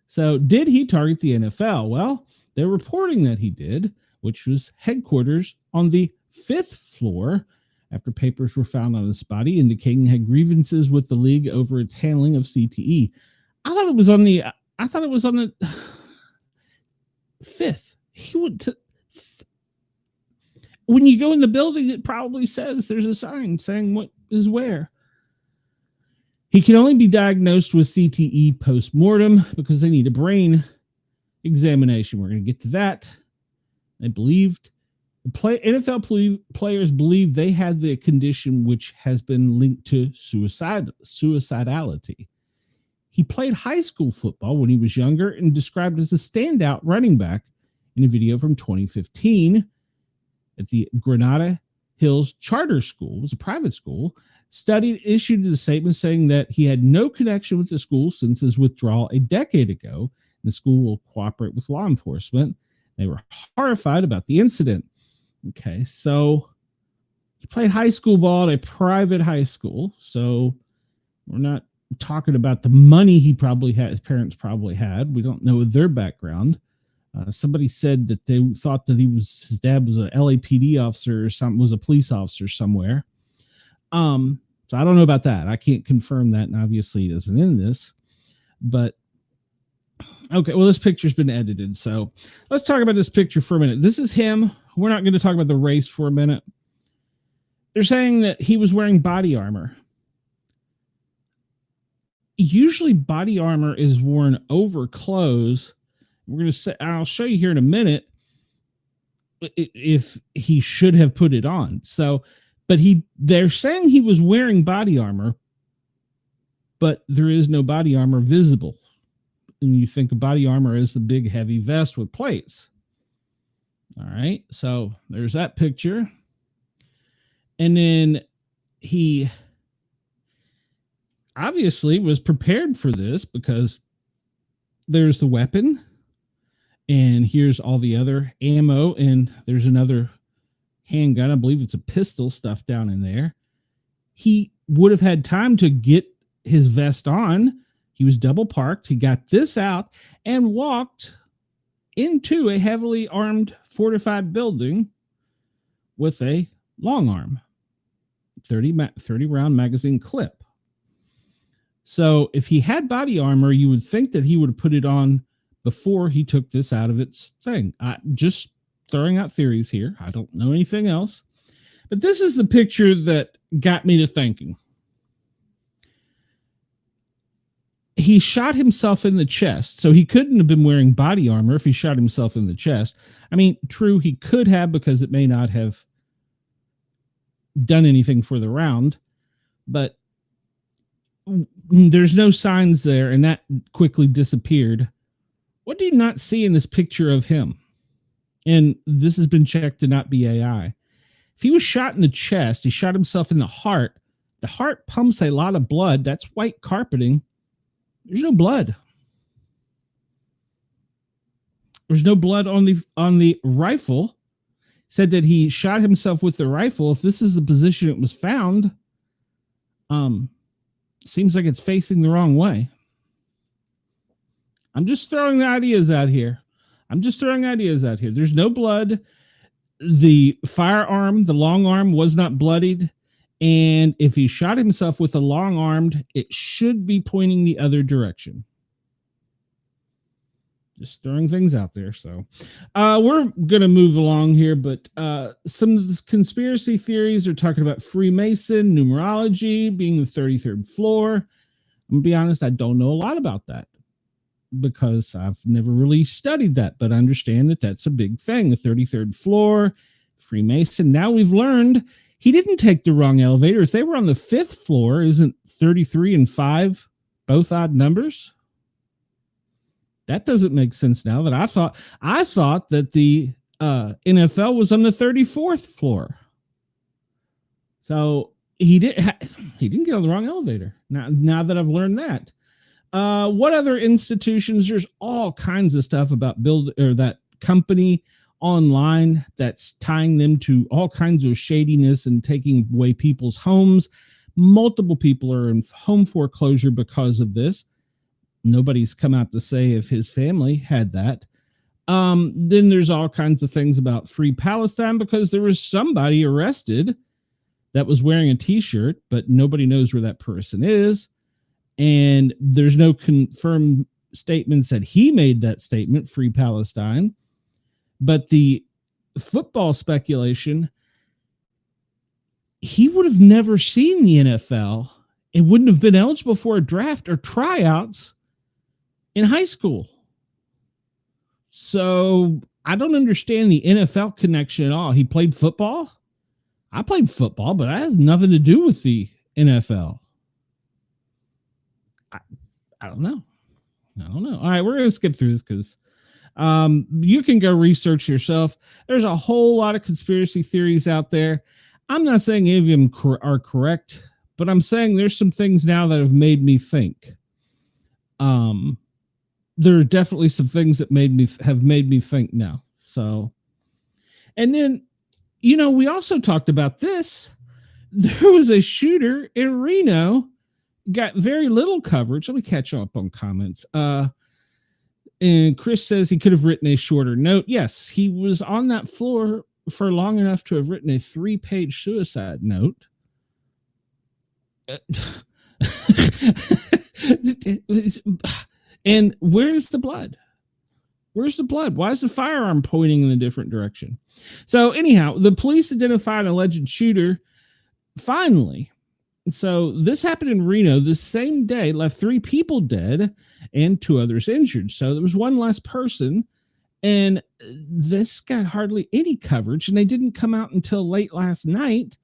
So did he target the NFL? Well, they're reporting that he did, which was headquarters on the 5th floor, after papers were found on his body indicating he had grievances with the league over its handling of CTE. I thought it was on the 5th. He went to. When you go in the building, it probably says there's a sign saying what is where. He can only be diagnosed with CTE post-mortem because they need a brain examination. We're going to get to that. They believed NFL players believe they had the condition which has been linked to suicidality. He played high school football when he was younger and described as a standout running back in a video from 2015 at the Granada Hills Charter School. It was a private school. Issued a statement saying that he had no connection with the school since his withdrawal a decade ago. And the school will cooperate with law enforcement. They were horrified about the incident. Okay, so he played high school ball at a private high school. So we're not talking about the money he probably had, his parents probably had. We don't know their background. Somebody said that they thought that his dad was a LAPD officer or something, was a police officer somewhere. So I don't know about that. I can't confirm that, and obviously it isn't in this. But okay, well, this picture's been edited, so let's talk about this picture for a minute. This is him. We're not going to talk about the race for a minute. They're saying that he was wearing body armor. Usually body armor is worn over clothes. We're going to say, I'll show you here in a minute if he should have put it on. So, but they're saying he was wearing body armor, but there is no body armor visible. And you think of body armor as the big heavy vest with plates. All right. So there's that picture. And then he obviously was prepared for this because there's the weapon and here's all the other ammo, and there's another handgun. I believe it's a pistol stuff down in there. He would have had time to get his vest on. He was double parked. He got this out and walked into a heavily armed fortified building with a long arm 30 round magazine clip. So if he had body armor, you would think that he would have put it on before he took this out of its thing. Just throwing out theories here. I don't know anything else. But this is the picture that got me to thinking. He shot himself in the chest, so he couldn't have been wearing body armor if he shot himself in the chest. I mean, true, he could have, because it may not have done anything for the round, but there's no signs there, and that quickly disappeared. What do you not see in this picture of him? And this has been checked to not be AI. If he was shot in the chest, he shot himself in the heart. The heart pumps a lot of blood. That's white carpeting. There's no blood. There's no blood on the rifle. Said that he shot himself with the rifle. If this is the position it was found, seems like it's facing the wrong way. I'm just throwing ideas out here. There's no blood. The firearm, the long arm, was not bloodied. And if he shot himself with a long armed, it should be pointing the other direction. Just throwing things out there. So we're going to move along here, but some of the conspiracy theories are talking about Freemason, numerology, being the 33rd floor. I'm going to be honest, I don't know a lot about that because I've never really studied that, but I understand that that's a big thing. The 33rd floor, Freemason. Now we've learned he didn't take the wrong elevator. If they were on the 5th floor, isn't 33 and 5 both odd numbers? That doesn't make sense now. That I thought that the NFL was on the 34th floor. So he didn't get on the wrong elevator. Now that I've learned that. What other institutions? There's all kinds of stuff about that company online that's tying them to all kinds of shadiness and taking away people's homes. Multiple people are in home foreclosure because of this. Nobody's come out to say if his family had that. Then there's all kinds of things about Free Palestine because there was somebody arrested that was wearing a t-shirt, but nobody knows where that person is. And there's no confirmed statements that he made that statement, Free Palestine. But the football speculation, he would have never seen the NFL and wouldn't have been eligible for a draft or tryouts in high school. So I don't understand the NFL connection at all. He played football. I played football, but that has nothing to do with the NFL. I don't know. All right, we're going to skip through this because you can go research yourself. There's a whole lot of conspiracy theories out there. I'm not saying any of them are correct, but I'm saying there's some things now that have made me think. There are definitely some things that have made me think now. So, and then, we also talked about this. There was a shooter in Reno, got very little coverage. Let me catch up on comments. And Chris says he could have written a shorter note. Yes, he was on that floor for long enough to have written a 3-page suicide note. And where's the blood? Where's the blood? Why is the firearm pointing in a different direction? So anyhow, the police identified an alleged shooter finally. So this happened in Reno the same day, left 3 people dead and 2 others injured. So there was one less person, and this got hardly any coverage, and they didn't come out until late last night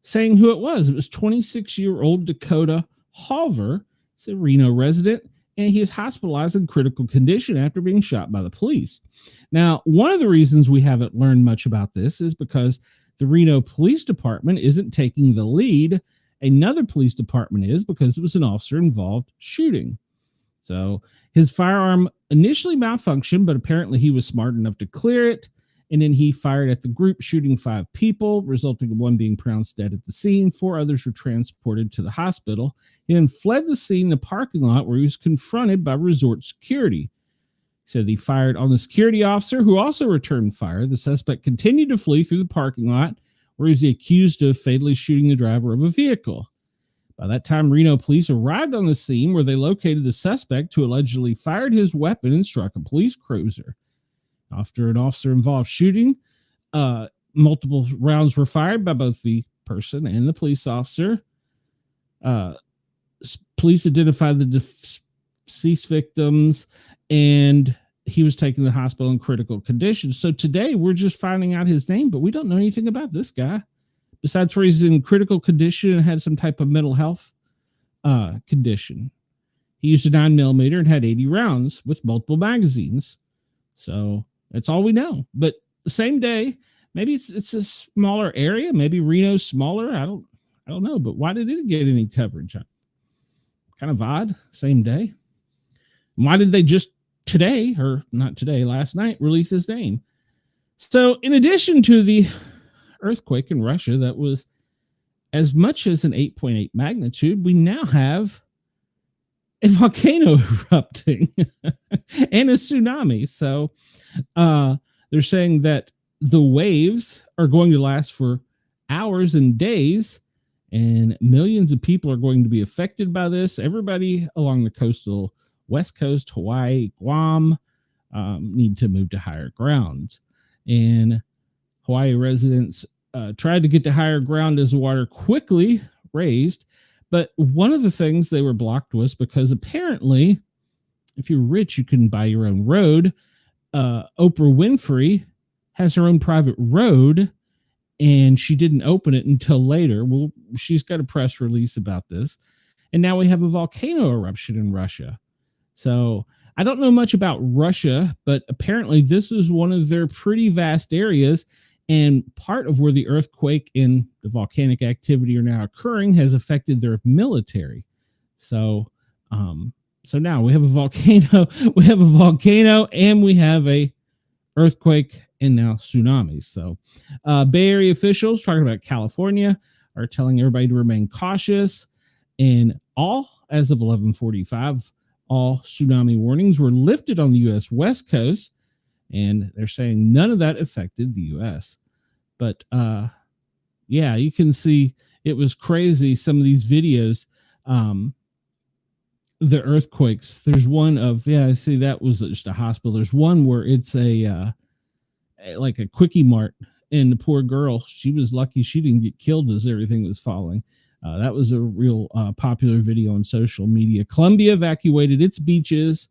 saying who it was. It was 26-year-old Dakota Halver. He's a Reno resident, and he is hospitalized in critical condition after being shot by the police. Now, one of the reasons we haven't learned much about this is because the Reno Police Department isn't taking the lead. Another police department is, because it was an officer-involved shooting. So his firearm initially malfunctioned, but apparently he was smart enough to clear it. And then he fired at the group, shooting 5 people, resulting in 1 being pronounced dead at the scene. 4 others were transported to the hospital. He then fled the scene in the parking lot where he was confronted by resort security. He said he fired on the security officer, who also returned fire. The suspect continued to flee through the parking lot, where he was accused of fatally shooting the driver of a vehicle. By that time, Reno police arrived on the scene, where they located the suspect, who allegedly fired his weapon and struck a police cruiser. After an officer-involved shooting, multiple rounds were fired by both the person and the police officer. Police identified the deceased victims, and he was taken to the hospital in critical condition. So today, we're just finding out his name, but we don't know anything about this guy. besides where he's in critical condition and had some type of mental health condition. He used a 9mm and had 80 rounds with multiple magazines. So that's all we know. But the same day, maybe it's a smaller area. Maybe Reno's smaller. I don't know. But why did it get any coverage? Kind of odd. Same day. Why did they just today, or not today, last night, release his name? So in addition to the earthquake in Russia that was as much as an 8.8 magnitude, we now have a volcano erupting and a tsunami. So they're saying that the waves are going to last for hours and days, and millions of people are going to be affected by this. Everybody along the coastal West Coast, Hawaii, Guam, need to move to higher ground. And Hawaii residents tried to get to higher ground as the water quickly raised. But one of the things they were blocked was because apparently, if you're rich, you can buy your own road. Oprah Winfrey has her own private road, and she didn't open it until later. Well, she's got a press release about this. And now we have a volcano eruption in Russia. So I don't know much about Russia, but apparently this is one of their pretty vast areas. And part of where the earthquake and the volcanic activity are now occurring has affected their military. So, so now we have a volcano, and we have a earthquake and now tsunamis. So, Bay Area officials talking about California are telling everybody to remain cautious. And as of 11:45, all tsunami warnings were lifted on the U.S. West Coast. And they're saying none of that affected the U.S. But, yeah, you can see it was crazy. Some of these videos, the earthquakes, there's one of, I see that was just a hospital. There's one where it's like a quickie mart, and the poor girl, she was lucky she didn't get killed as everything was falling. That was a real popular video on social media. Colombia evacuated its beaches,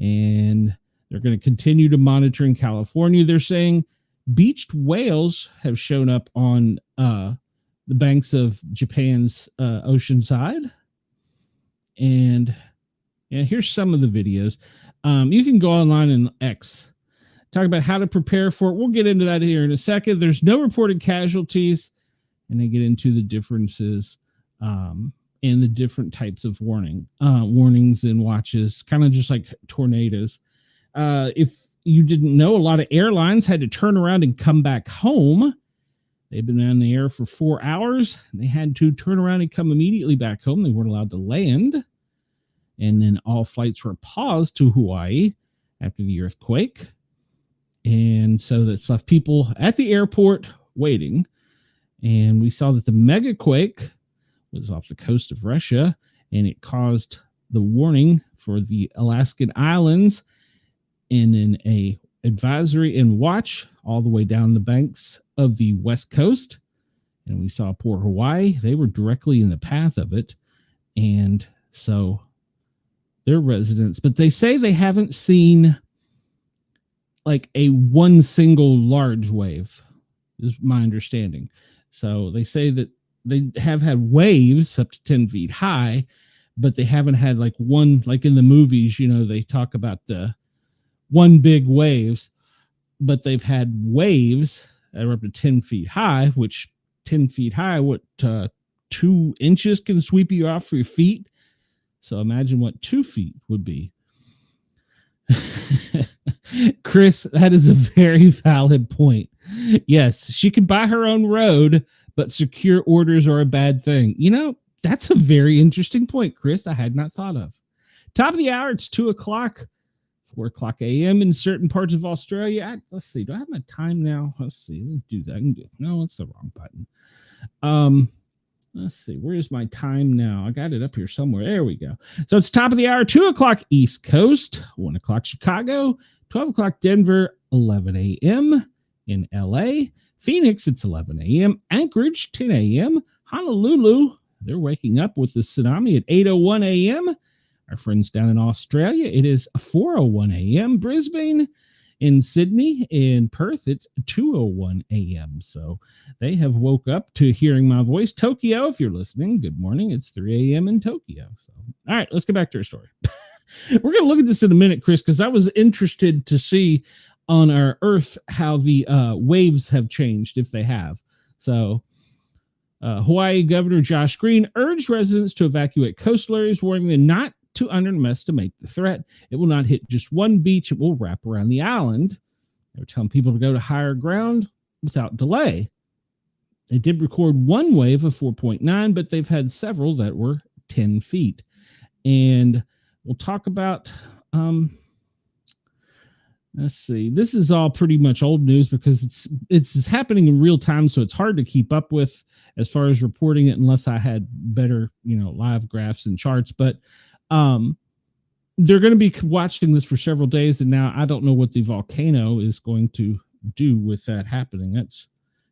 and they're going to continue to monitor in California. They're saying beached whales have shown up on the banks of Japan's ocean side. And here's some of the videos. You can go online and X, talk about how to prepare for it. We'll get into that here in a second. There's no reported casualties, and they get into the differences and the different types of warnings and watches, kind of just like tornadoes. If you didn't know, a lot of airlines had to turn around and come back home. They've been on the air for 4 hours. They had to turn around and come immediately back home. They weren't allowed to land. And then all flights were paused to Hawaii after the earthquake. And so that's left people at the airport waiting. And we saw that the megaquake was off the coast of Russia, and it caused the warning for the Alaskan islands, and then a advisory and watch all the way down the banks of the West Coast. And we saw poor Hawaii. They were directly in the path of it. And so their residents, but they say they haven't seen like a one single large wave, is my understanding. So they say that they have had waves up to 10 feet high, but they haven't had like one, like in the movies, they talk about the one big waves, but they've had waves that are up to 10 feet high, which 10 feet high, 2 inches can sweep you off your feet. So imagine what 2 feet would be. Chris, that is a very valid point. Yes, she could buy her own road, but secure orders are a bad thing. That's a very interesting point, Chris. I had not thought of. Top of the hour, it's 2:00, 4:00 a.m. in certain parts of Australia. Let's see. Do I have my time now? Let's see. Let me do that. No, it's the wrong button. Let's see. Where's my time now? I got it up here somewhere. There we go. So it's top of the hour, 2:00 East Coast, 1:00 Chicago, 12:00 Denver, 11 a.m. in LA. Phoenix, it's 11 a.m. Anchorage, 10 a.m. Honolulu, they're waking up with the tsunami at 8:01 a.m. Our friends down in Australia, it is 4:01 a.m. Brisbane, In Sydney and Perth, it's 2:01 a.m. So they have woke up to hearing my voice. Tokyo, if you're listening, good morning. It's 3 a.m. in Tokyo. So, all right, let's get back to our story. We're going to look at this in a minute, Chris, because I was interested to see on our Earth how the waves have changed, if they have. So, Hawaii Governor Josh Green urged residents to evacuate coastal areas, warning them not to underestimate the threat. It will not hit just one beach. It will wrap around the island. They were telling people to go to higher ground without delay. They did record one wave of 4.9, but they've had several that were 10 feet. And we'll talk about, let's see, this is all pretty much old news because it's happening in real time, so it's hard to keep up with as far as reporting it unless I had better, live graphs and charts. But they're going to be watching this for several days, and now I don't know what the volcano is going to do with that happening. That's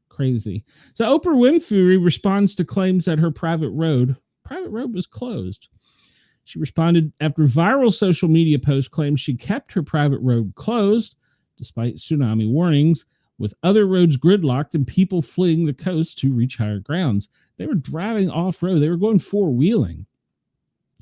crazy. So Oprah Winfrey responds to claims that her private road was closed. She responded after viral social media post claimed she kept her private road closed despite tsunami warnings, with other roads gridlocked and people fleeing the coast to reach higher grounds. They were driving off-road. They were going four-wheeling.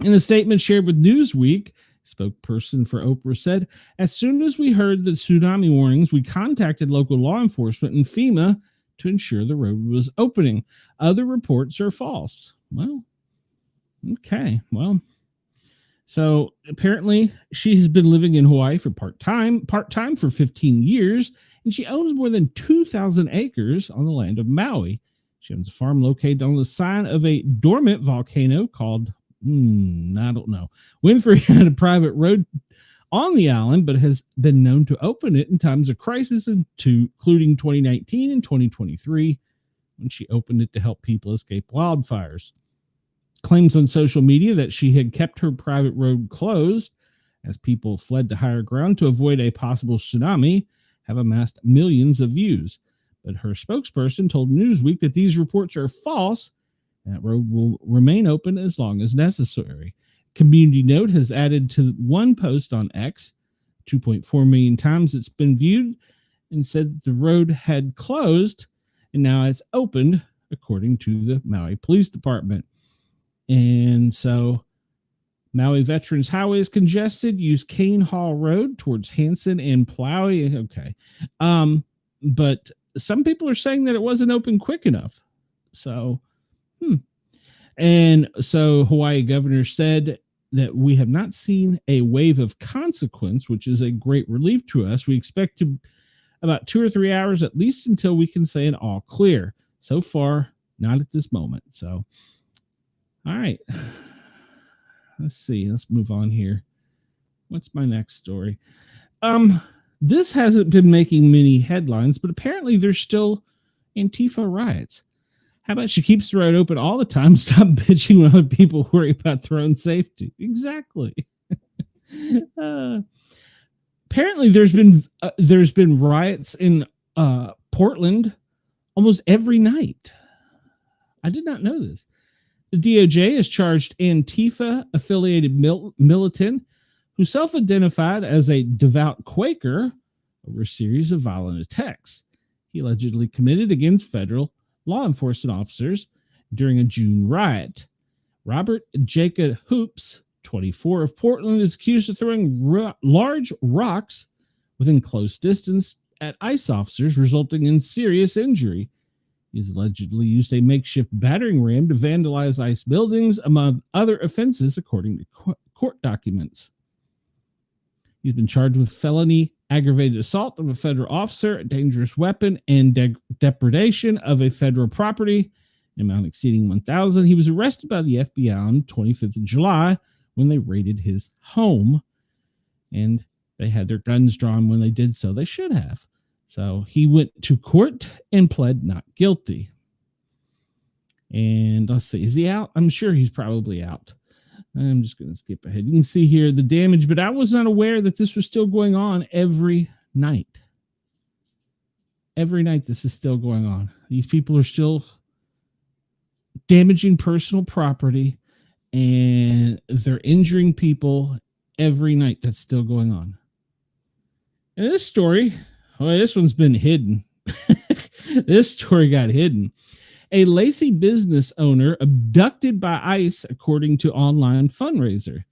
In a statement shared with Newsweek, spokesperson for Oprah said, "As soon as we heard the tsunami warnings, we contacted local law enforcement and FEMA to ensure the road was opening. Other reports are false." Well, okay. Well, so apparently she has been living in Hawaii for part-time for 15 years, and she owns more than 2,000 acres on the land of Maui. She owns a farm located on the side of a dormant volcano called I don't know. Winfrey had a private road on the island, but has been known to open it in times of crisis, including 2019 and 2023, when she opened it to help people escape wildfires. Claims on social media that she had kept her private road closed as people fled to higher ground to avoid a possible tsunami have amassed millions of views. But her spokesperson told Newsweek that these reports are false. That road will remain open as long as necessary. Community Note has added to one post on X, 2.4 million times it's been viewed, and said the road had closed and now it's opened, according to the Maui Police Department. And so Maui Veterans Highway is congested. Use Cane Hall Road towards Hanson and Plowie. Okay. But some people are saying that it wasn't open quick enough. So, And so Hawaii governor said that we have not seen a wave of consequence, which is a great relief to us. We expect to about 2 or 3 hours at least until we can say an all clear. So far, not at this moment. So, all right. Let's see. Let's move on here. What's my next story? This hasn't been making many headlines, but apparently there's still Antifa riots. How about she keeps the road open all the time? Stop bitching when other people worry about their own safety. Exactly. Apparently, there's been riots in Portland almost every night. I did not know this. The DOJ has charged Antifa-affiliated militant who self-identified as a devout Quaker over a series of violent attacks he allegedly committed against federal law enforcement officers during a June riot. Robert Jacob Hoops, 24, of Portland, is accused of throwing large rocks within close distance at ICE officers, resulting in serious injury. He's allegedly used a makeshift battering ram to vandalize ICE buildings, among other offenses, according to court documents. He's been charged with felony aggravated assault of a federal officer, a dangerous weapon, and depredation of a federal property, an amount exceeding $1,000. He was arrested by the FBI on 25th of July when they raided his home, and they had their guns drawn when they did so. They should have. So he went to court and pled not guilty. And let's see, is he out? I'm sure he's probably out. I'm just going to skip ahead. You can see here the damage, but I was not aware that this was still going on every night. Every night this is still going on. These people are still damaging personal property, and they're injuring people every night. That's still going on. And this story, this one's been hidden. This story got hidden. A Lacey business owner abducted by ICE, according to online fundraiser.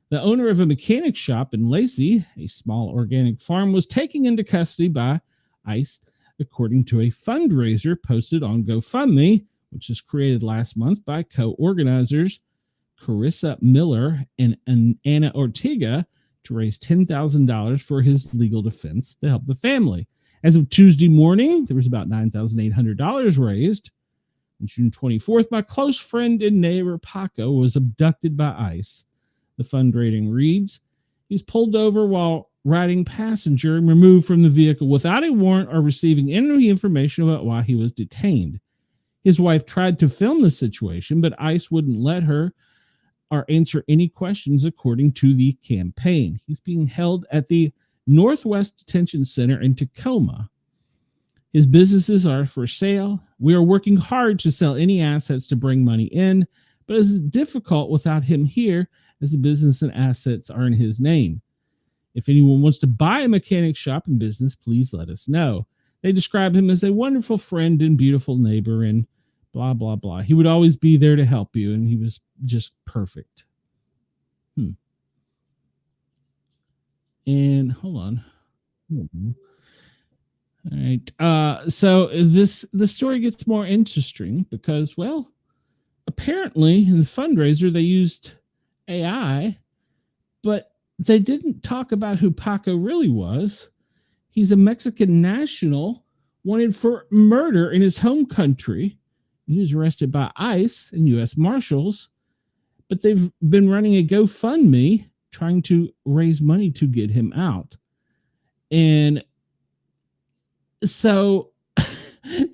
The owner of a mechanic shop in Lacey, a small organic farm, was taken into custody by ICE, according to a fundraiser posted on GoFundMe, which was created last month by co-organizers Carissa Miller and Anna Ortega to raise $10,000 for his legal defense to help the family. As of Tuesday morning, there was about $9,800 raised. On June 24th, my close friend and neighbor Paco was abducted by ICE. The fundraising reads, he was pulled over while riding passenger and removed from the vehicle without a warrant or receiving any information about why he was detained. His wife tried to film the situation, but ICE wouldn't let her or answer any questions, according to the campaign. He's being held at the Northwest Detention Center in Tacoma. His businesses are for sale. We are working hard to sell any assets to bring money in, but it's difficult without him here, as the business and assets are in his name. If anyone wants to buy a mechanic shop and business, please let us know. They describe him as a wonderful friend and beautiful neighbor and blah, blah, blah. He would always be there to help you, and he was just perfect. And hold on. All right. So the story gets more interesting because, well, apparently in the fundraiser they used AI, but they didn't talk about who Paco really was. He's a Mexican national wanted for murder in his home country. He was arrested by ICE and U.S. Marshals, but they've been running a GoFundMe trying to raise money to get him out. And so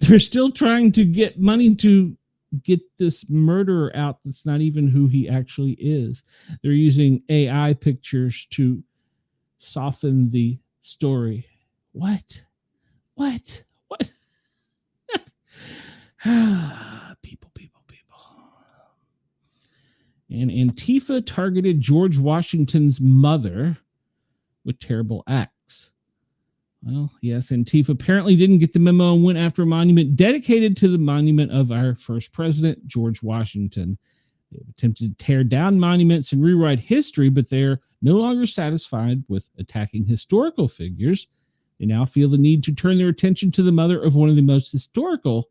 they're still trying to get money to get this murderer out that's not even who he actually is. They're using AI pictures to soften the story. What? People. And Antifa targeted George Washington's mother with terrible acts. Well, yes, Antifa apparently didn't get the memo and went after a monument dedicated to the monument of our first president, George Washington. They've attempted to tear down monuments and rewrite history, but they're no longer satisfied with attacking historical figures. They now feel the need to turn their attention to the mother of one of the most historical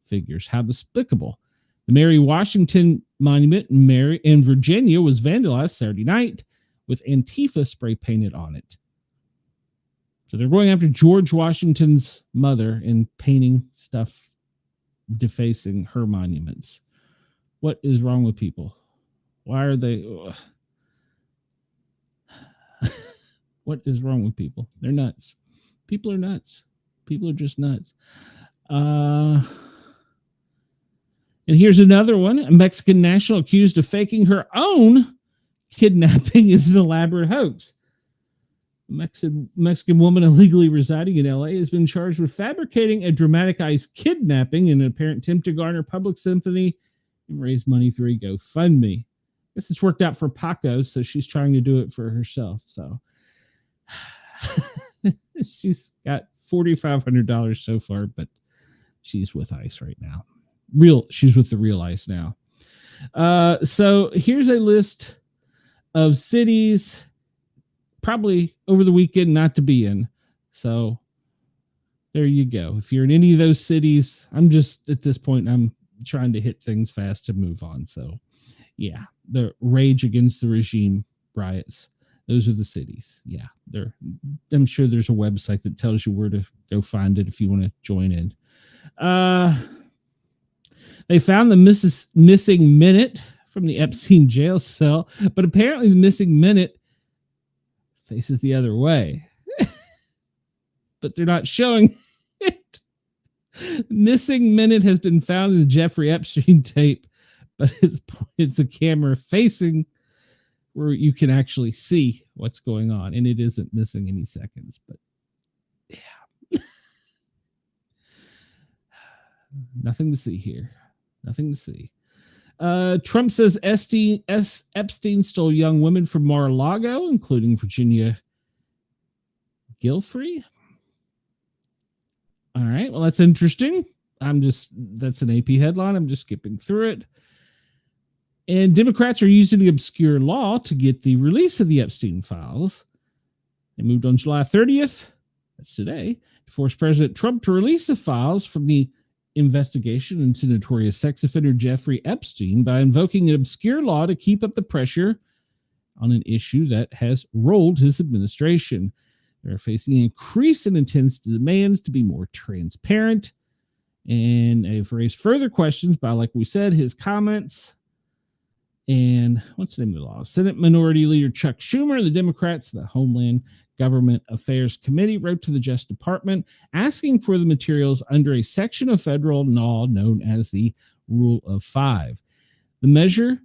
figures. How despicable. The Mary Washington Monument in Virginia was vandalized Saturday night with Antifa spray painted on it. So they're going after George Washington's mother and painting stuff defacing her monuments. What is wrong with people? Why are they... What is wrong with people? They're nuts. People are nuts. People are just nuts. And here's another one. A Mexican national accused of faking her own kidnapping is an elaborate hoax. A Mexican woman illegally residing in LA has been charged with fabricating a dramatized kidnapping in an apparent attempt to garner public sympathy and raise money through a GoFundMe. I guess it's worked out for Paco, so she's trying to do it for herself. So she's got $4,500 so far, but she's with ICE right now. She's with the real ICE now. So here's a list of cities probably over the weekend not to be in. So there you go. If you're in any of those cities, I'm just at this point, I'm trying to hit things fast to move on. So yeah, the Rage Against the Regime riots. Those are the cities. Yeah, I'm sure there's a website that tells you where to go find it if you want to join in. They found the missing minute from the Epstein jail cell, but apparently the missing minute faces the other way. But they're not showing it. Missing minute has been found in the Jeffrey Epstein tape, but it's a camera facing where you can actually see what's going on, and it isn't missing any seconds. But yeah, nothing to see here. Nothing to see. Trump says Epstein stole young women from Mar-a-Lago, including Virginia Guilfrey. All right. Well, that's interesting. That's an AP headline. I'm just skipping through it. And Democrats are using the obscure law to get the release of the Epstein files. They moved on July 30th, that's today, to force President Trump to release the files from the investigation into notorious sex offender Jeffrey Epstein by invoking an obscure law to keep up the pressure on an issue that has rolled his administration. They're facing an increase in intense demands to be more transparent. And they've raised further questions by, like we said, his comments. And what's the name of the law? Senate Minority Leader Chuck Schumer, the Democrats, the Homeland Government Affairs Committee, wrote to the Justice Department asking for the materials under a section of federal law known as the Rule of Five. The measure,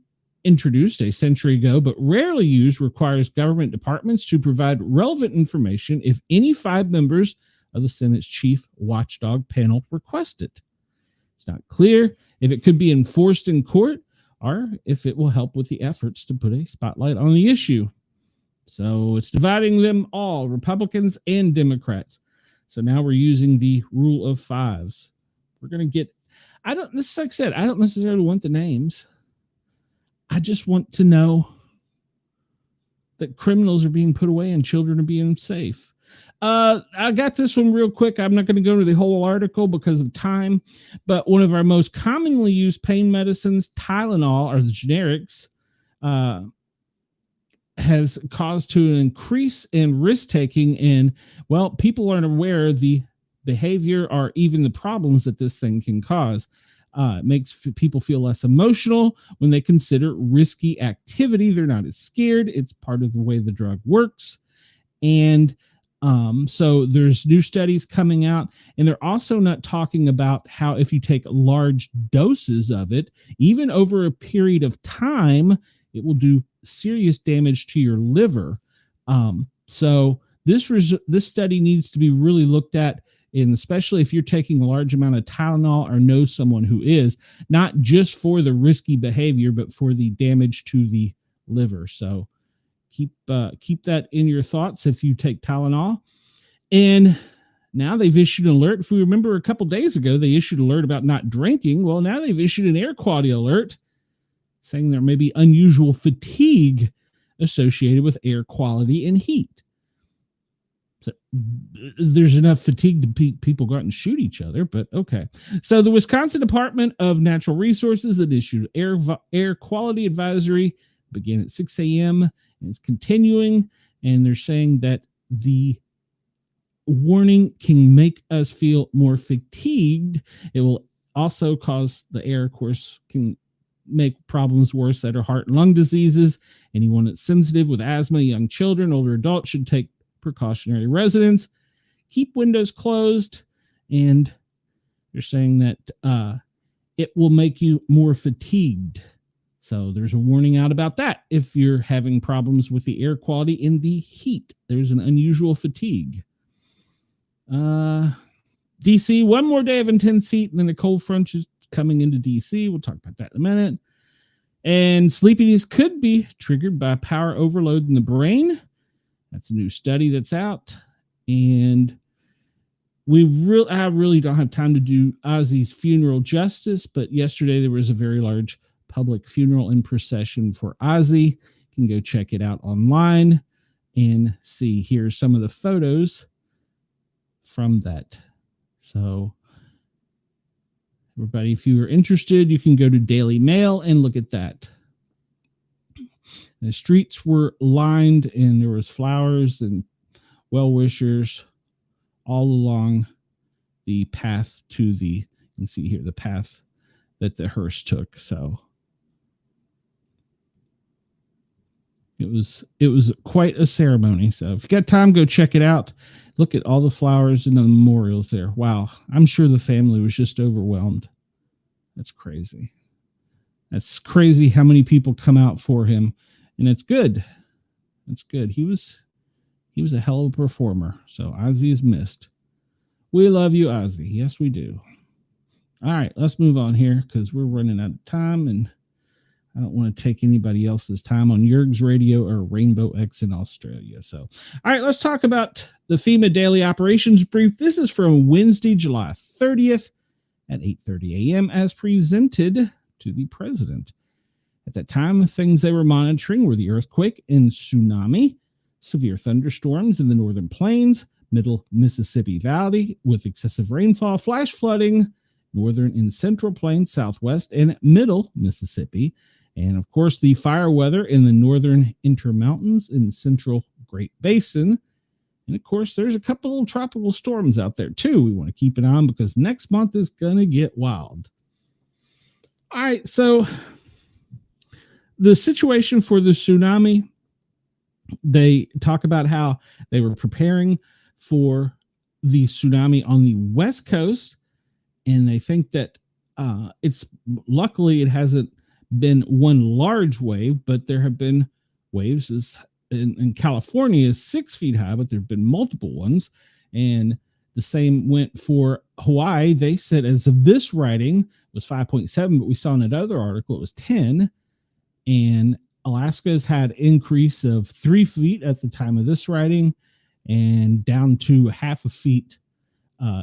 introduced a century ago but rarely used, requires government departments to provide relevant information if any 5 members of the Senate's chief watchdog panel request it. It's not clear if it could be enforced in court or if it will help with the efforts to put a spotlight on the issue. So it's dividing them all, Republicans and Democrats. So now we're using the rule of fives. We're going to get, this is like I said, I don't necessarily want the names. I just want to know that criminals are being put away and children are being safe. I got this one real quick. I'm not going to go into the whole article because of time, but one of our most commonly used pain medicines, Tylenol, or the generics, has caused to an increase in risk-taking. And, well, people aren't aware of the behavior or even the problems that this thing can cause. It makes people feel less emotional when they consider risky activity. They're not as scared. It's part of the way the drug works. And so there's new studies coming out, and they're also not talking about how if you take large doses of it, even over a period of time, it will do serious damage to your liver. So this study needs to be really looked at, and especially if you're taking a large amount of Tylenol or know someone who is, not just for the risky behavior, but for the damage to the liver. So keep that in your thoughts if you take Tylenol. And now they've issued an alert. If we remember a couple days ago, they issued an alert about not drinking. Well, now they've issued an air quality alert saying there may be unusual fatigue associated with air quality and heat. So there's enough fatigue to people go out and shoot each other, but okay. So the Wisconsin Department of Natural Resources had issued air quality advisory, began at 6 a.m. and it's continuing. And they're saying that the warning can make us feel more fatigued. It will also cause the air, of course, can make problems worse that are heart and lung diseases. Anyone that's sensitive with asthma, young children, older adults should take precautionary residence, keep windows closed, and they're saying that it will make you more fatigued. So there's a warning out about that. If you're having problems with the air quality in the heat, there's an unusual fatigue. DC, one more day of intense heat, and then a cold front is coming into DC. We'll talk about that in a minute. And sleepiness could be triggered by power overload in the brain. That's a new study that's out. And I really don't have time to do Ozzy's funeral justice, but yesterday there was a very large public funeral and procession for Ozzy. You can go check it out online and see. Here's some of the photos from that. So everybody, if you are interested, you can go to Daily Mail and look at that. The streets were lined and there was flowers and well-wishers all along the path to you can see here the path that the hearse took. So it was quite a ceremony. So if you got time, go check it out. Look at all the flowers and the memorials there. Wow. I'm sure the family was just overwhelmed. That's crazy. That's crazy how many people come out for him. And it's good. It's good. He was a hell of a performer. So Ozzy is missed. We love you, Ozzy. Yes, we do. All right, let's move on here because we're running out of time. And I don't want to take anybody else's time on Yerg's Radio or Rainbow X in Australia. So, all right, let's talk about the FEMA Daily Operations Brief. This is from Wednesday, July 30th at 8:30 a.m. as presented to the president. At that time, things they were monitoring were the earthquake and tsunami, severe thunderstorms in the northern plains, middle Mississippi Valley with excessive rainfall, flash flooding, northern and central plains, southwest and middle Mississippi, and of course the fire weather in the northern intermountains and central Great Basin. And of course, there's a couple of tropical storms out there too we want to keep an eye on because next month is going to get wild. All right, so the situation for the tsunami, they talk about how they were preparing for the tsunami on the West Coast, and they think that luckily it hasn't been one large wave, but there have been waves in California is 6 feet high, but there have been multiple ones, and the same went for Hawaii. They said as of this writing was 5.7, but we saw in another article it was 10. And Alaska has had increase of 3 feet at the time of this writing and down to half a feet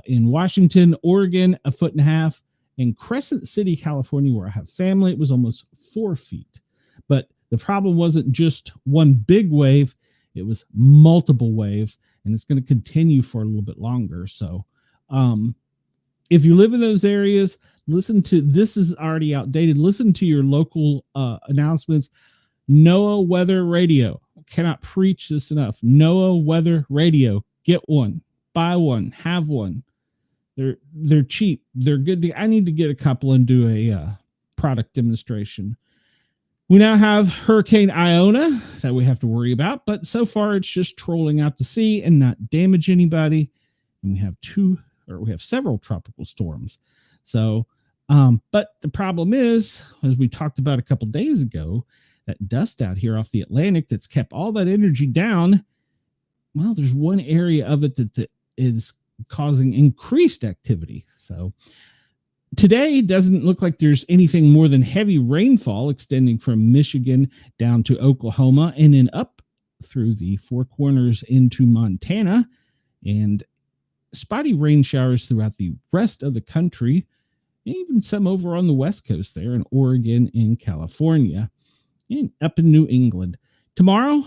in Washington, Oregon, 1.5 feet. In Crescent City, California, where I have family, it was almost 4 feet. But the problem wasn't just one big wave. It was multiple waves, and it's going to continue for a little bit longer. So if you live in those areas, listen to, this is already outdated. Listen to your local announcements. NOAA Weather Radio. I cannot preach this enough. NOAA Weather Radio. Get one. Buy one. Have one. They're cheap. They're good. I need to get a couple and do a product demonstration. We now have Hurricane Iona that we have to worry about, but so far it's just trolling out to sea and not damage anybody. And we have several tropical storms. So, but the problem is, as we talked about a couple days ago, that dust out here off the Atlantic that's kept all that energy down. Well, there's one area of it that is causing increased activity. So today doesn't look like there's anything more than heavy rainfall extending from Michigan down to Oklahoma and then up through the Four Corners into Montana, and spotty rain showers throughout the rest of the country, even some over on the West Coast there in Oregon and California and up in New England. Tomorrow,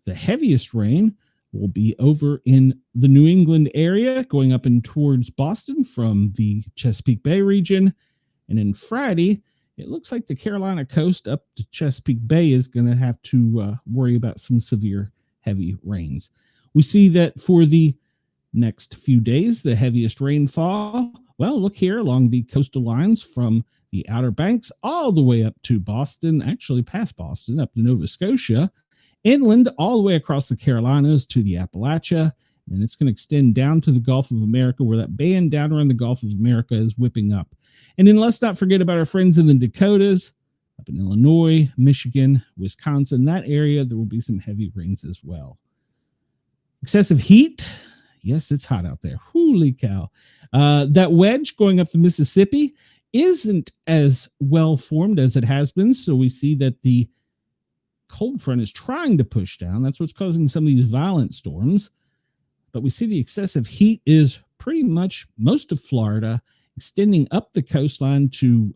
the heaviest rain will be over in the New England area, going up and towards Boston from the Chesapeake Bay region. And then Friday, it looks like the Carolina coast up to Chesapeake Bay is going to have to worry about some severe heavy rains. We see that for the next few days, the heaviest rainfall, well, look here along the coastal lines from the Outer Banks all the way up to Boston, actually past Boston, up to Nova Scotia, inland all the way across the Carolinas to the Appalachia, and it's going to extend down to the Gulf of America, where that band down around the Gulf of America is whipping up. And then let's not forget about our friends in the Dakotas, up in Illinois, Michigan, Wisconsin, that area, there will be some heavy rains as well. Excessive heat. Yes, it's hot out there. Holy cow. That wedge going up the Mississippi isn't as well formed as it has been. So we see that the cold front is trying to push down. That's what's causing some of these violent storms. But we see the excessive heat is pretty much most of Florida, extending up the coastline to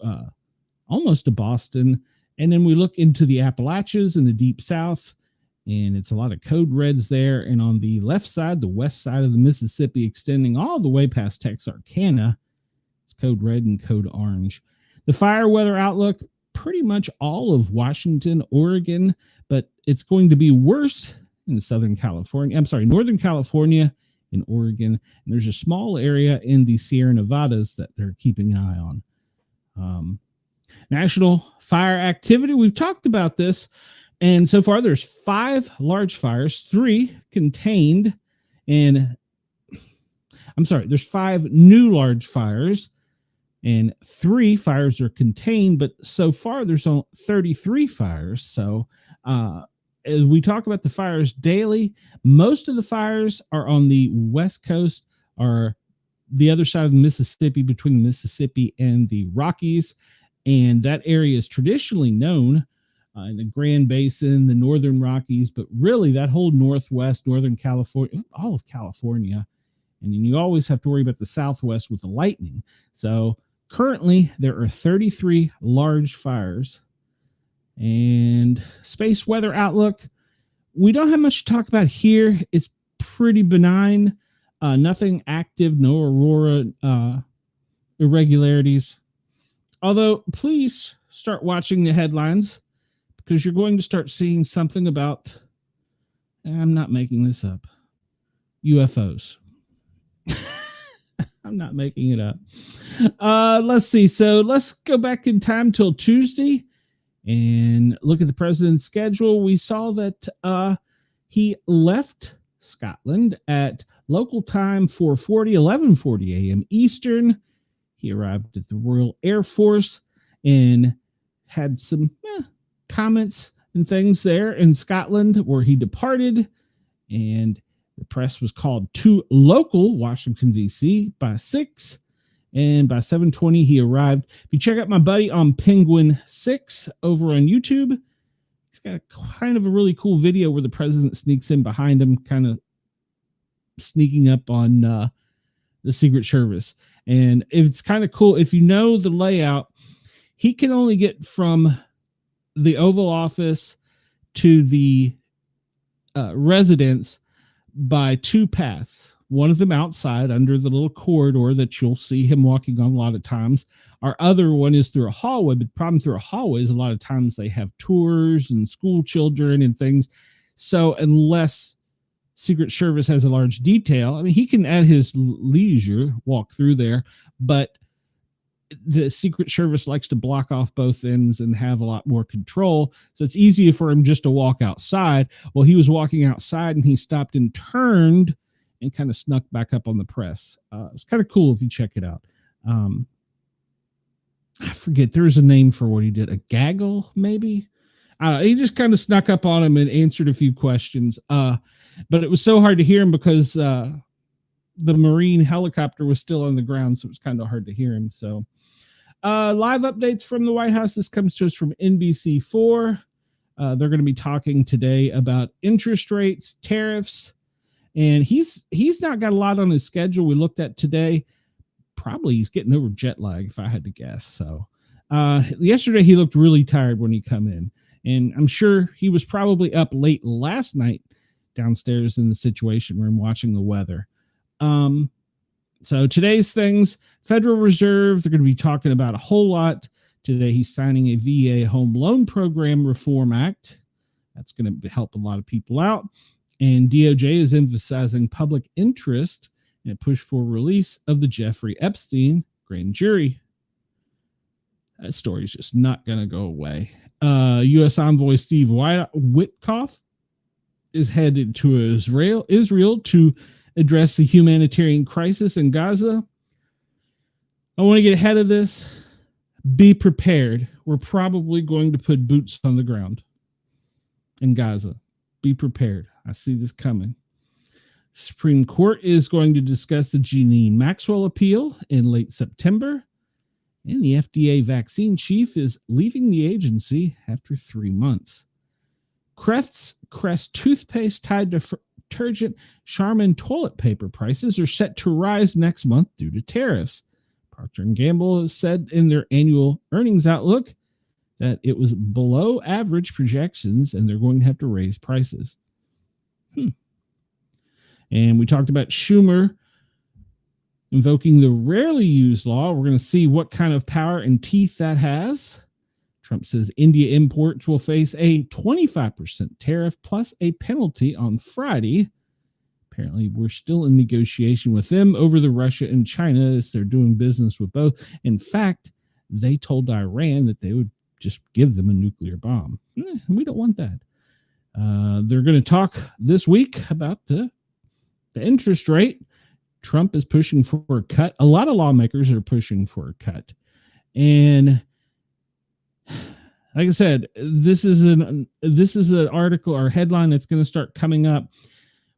almost to Boston. And then we look into the Appalachians in the deep south, and it's a lot of code reds there. And on the left side, the west side of the Mississippi, extending all the way past Texarkana, it's code red and code orange. The fire weather outlook, pretty much all of Washington, Oregon, but it's going to be worse in Northern California in Oregon. And there's a small area in the Sierra Nevadas that they're keeping an eye on. National fire activity. We've talked about this. And so far, there's 5 large fires, 3 contained, and there's 5 new large fires, and 3 fires are contained, but so far there's only 33 fires. So as we talk about the fires daily, most of the fires are on the West Coast, or the other side of the Mississippi, between the Mississippi and the Rockies. And that area is traditionally known in the Grand Basin, the Northern Rockies, but really that whole Northwest, Northern California, all of California. And then you always have to worry about the Southwest with the lightning. So currently there are 33 large fires. And space weather outlook, we don't have much to talk about here. It's pretty benign. Nothing active, no aurora irregularities. Although, please start watching the headlines because you're going to start seeing something about, I'm not making this up, UFOs. I'm not making it up. Let's see. So let's go back in time till Tuesday and look at the president's schedule. We saw that he left Scotland at local time 11:40 a.m. Eastern. He arrived at the Royal Air Force and had some comments and things there in Scotland where he departed. And the press was called to local Washington, D.C. by 6. And by 7:20, he arrived. If you check out my buddy on Penguin 6 over on YouTube, he's got kind of a really cool video where the president sneaks in behind him, kind of sneaking up on the Secret Service. And it's kind of cool. If you know the layout, he can only get from the Oval Office to the residence by 2 paths. One of them outside under the little corridor that you'll see him walking on a lot of times. Our other one is through a hallway, but the problem through a hallway is a lot of times they have tours and school children and things. So unless Secret Service has a large detail, I mean, he can at his leisure walk through there, but the Secret Service likes to block off both ends and have a lot more control. So it's easier for him just to walk outside. Well, he was walking outside and he stopped and turned and kind of snuck back up on the press. It's kind of cool if you check it out. I forget, there's a name for what he did. A gaggle, maybe? He just kind of snuck up on him and answered a few questions. But it was so hard to hear him because the Marine helicopter was still on the ground, so it was kind of hard to hear him. So live updates from the White House. This comes to us from NBC4. They're going to be talking today about interest rates, tariffs, and he's not got a lot on his schedule. We looked at today. Probably he's getting over jet lag, if I had to guess. So yesterday he looked really tired when he come in, and I'm sure he was probably up late last night downstairs in the Situation Room watching the weather. So today's things, Federal Reserve, they're going to be talking about a whole lot. Today he's signing a VA Home Loan Program Reform Act. That's going to help a lot of people out. And DOJ is emphasizing public interest in a push for release of the Jeffrey Epstein grand jury. That story's just not going to go away. U.S. Envoy Steve Witkoff is headed to Israel to address the humanitarian crisis in Gaza. I want to get ahead of this. Be prepared. We're probably going to put boots on the ground in Gaza. Be prepared. I see this coming. Supreme Court is going to discuss the Jeanine Maxwell appeal in late September. And the FDA vaccine chief is leaving the agency after 3 months. Crest toothpaste tied to detergent Charmin toilet paper prices are set to rise next month due to tariffs. Procter & Gamble has said in their annual earnings outlook that it was below average projections and they're going to have to raise prices. And we talked about Schumer invoking the rarely used law. We're going to see what kind of power and teeth that has. Trump says India imports will face a 25% tariff plus a penalty on Friday. Apparently, we're still in negotiation with them over the Russia and China as they're doing business with both. In fact, they told Iran that they would just give them a nuclear bomb. We don't want that. They're going to talk this week about the interest rate. Trump is pushing for a cut. A lot of lawmakers are pushing for a cut. And like I said, this is an article or headline that's going to start coming up.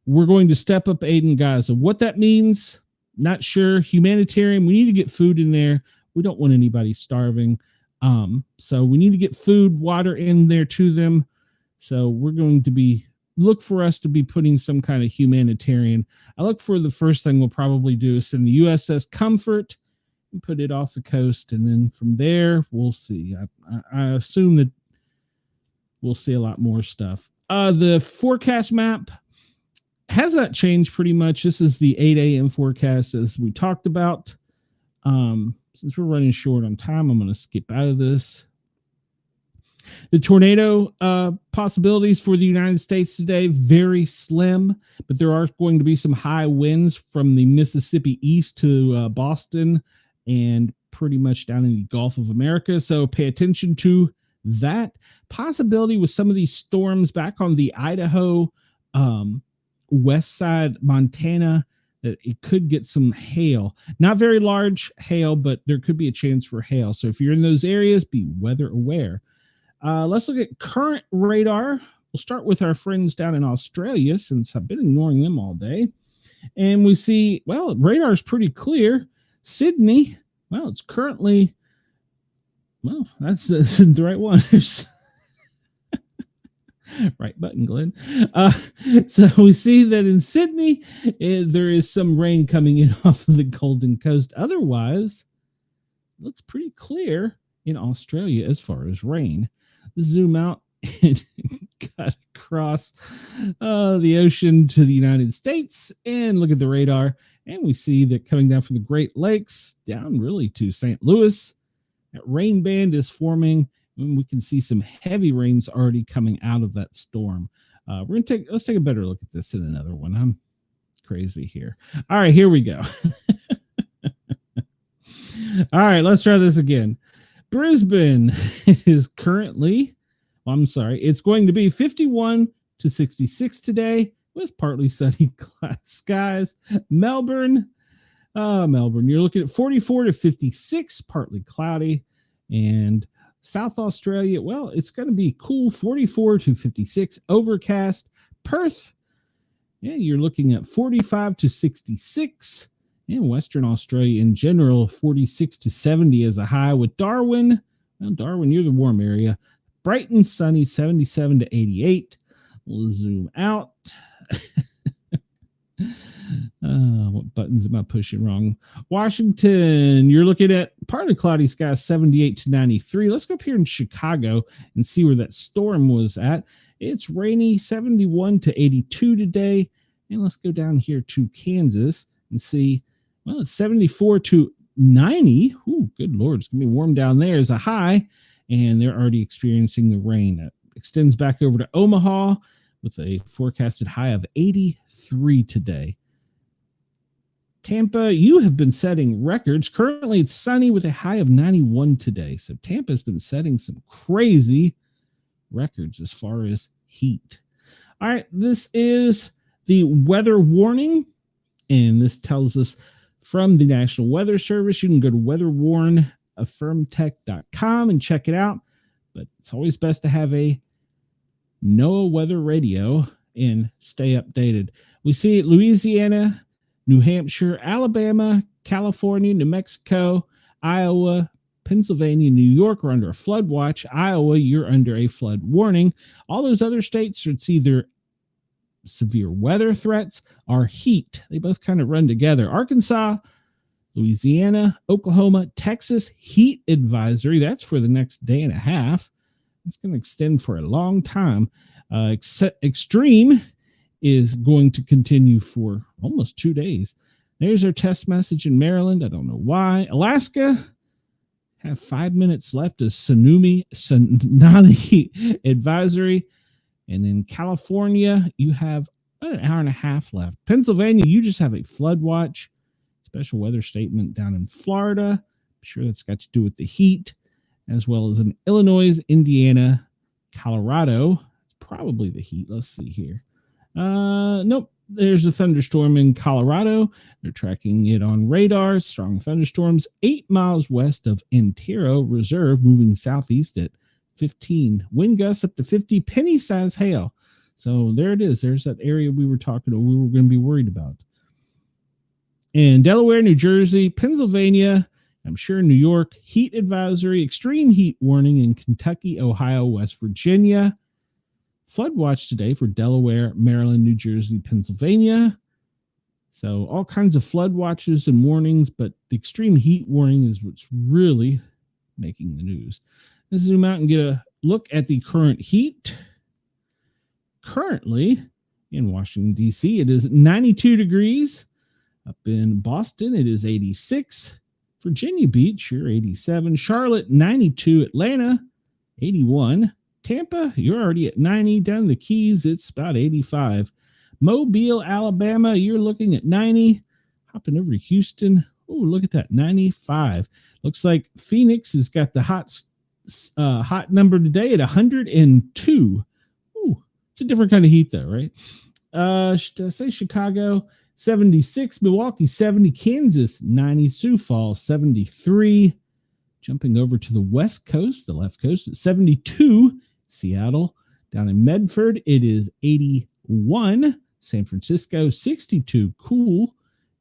We're going to step up aid in Gaza. What that means, not sure. Humanitarian, we need to get food in there. We don't want anybody starving. So we need to get food, water in there to them. So we're going to look for us to be putting some kind of humanitarian. I look for the first thing we'll probably do is send the USS Comfort and put it off the coast. And then from there, we'll see. I assume that we'll see a lot more stuff. The forecast map has not changed pretty much. This is the 8 a.m. forecast as we talked about. Since we're running short on time, I'm going to skip out of this. The tornado possibilities for the United States today, very slim, but there are going to be some high winds from the Mississippi east to Boston and pretty much down in the Gulf of America. So pay attention to that possibility with some of these storms back on the Idaho, west side, Montana, that it could get some hail. Not very large hail, but there could be a chance for hail. So if you're in those areas, be weather aware. Let's look at current radar. We'll start with our friends down in Australia, since I've been ignoring them all day. And we see, well, radar is pretty clear. Sydney, well, it's currently, well, that's the right one. Right button, Glenn. So we see that in Sydney, there is some rain coming in off of the Golden Coast. Otherwise, it looks pretty clear in Australia as far as rain. Zoom out and cut across the ocean to the United States and look at the radar. And we see that coming down from the Great Lakes down really to St. Louis, that rain band is forming. And we can see some heavy rains already coming out of that storm. Let's take a better look at this in another one. I'm crazy here. All right, here we go. All right, let's try this again. Brisbane is currently, it's going to be 51 to 66 today with partly sunny skies. Melbourne, you're looking at 44 to 56, partly cloudy. And South Australia, well, it's going to be cool, 44 to 56, overcast. Perth, yeah, you're looking at 45 to 66. And Western Australia in general, 46 to 70 as a high. With Darwin, well, Darwin, you're the warm area. Brighton, sunny, 77 to 88. We'll zoom out. What buttons am I pushing wrong? Washington, you're looking at partly cloudy skies, 78 to 93. Let's go up here in Chicago and see where that storm was at. It's rainy, 71 to 82 today. And let's go down here to Kansas and see, well, it's 74 to 90. Ooh, good Lord. It's going to be warm down there as a high. And they're already experiencing the rain. It extends back over to Omaha with a forecasted high of 83 today. Tampa, you have been setting records. Currently, it's sunny with a high of 91 today. So Tampa's been setting some crazy records as far as heat. All right, this is the weather warning, and this tells us from the National Weather Service. You can go to weatherwarnaffirmtech.com and check it out, but it's always best to have a NOAA weather radio and stay updated. We see Louisiana, New Hampshire, Alabama, California, New Mexico, Iowa, Pennsylvania, New York are under a flood watch. Iowa, you're under a flood warning. All those other states should see their severe weather threats or heat. They both kind of run together. Arkansas, Louisiana, Oklahoma, Texas, heat advisory. That's for the next day and a half. It's going to extend for a long time. Extreme is going to continue for almost 2 days. There's our test message in Maryland. I don't know why. Alaska, have 5 minutes left of tsunami advisory. And in California, you have about an hour and a half left. Pennsylvania, you just have a flood watch. Special weather statement down in Florida. I'm sure that's got to do with the heat, as well as in Illinois, Indiana, Colorado. It's probably the heat. Let's see here. Nope. There's a thunderstorm in Colorado. They're tracking it on radar. Strong thunderstorms 8 miles west of Antero Reserve, moving southeast at 15. Wind gusts up to 50. Penny-sized hail. So there it is. There's that area we were talking about. We were going to be worried about. In Delaware, New Jersey, Pennsylvania, I'm sure New York, heat advisory, extreme heat warning in Kentucky, Ohio, West Virginia. Flood watch today for Delaware, Maryland, New Jersey, Pennsylvania. So all kinds of flood watches and warnings, but the extreme heat warning is what's really making the news. Let's zoom out and get a look at the current heat. Currently in Washington, D.C., it is 92 degrees. Up in Boston, it is 86. Virginia Beach, you're 87. Charlotte, 92. Atlanta, 81. Tampa, you're already at 90. Down the Keys, it's about 85. Mobile, Alabama, you're looking at 90. Hopping over to Houston. Oh, look at that, 95. Looks like Phoenix has got the hot number today at 102. Ooh, it's a different kind of heat though, right? Should I say Chicago, 76. Milwaukee, 70. Kansas, 90. Sioux Falls, 73. Jumping over to the West Coast, the left coast, at 72. Seattle. Down in Medford, it is 81. San Francisco, 62. Cool.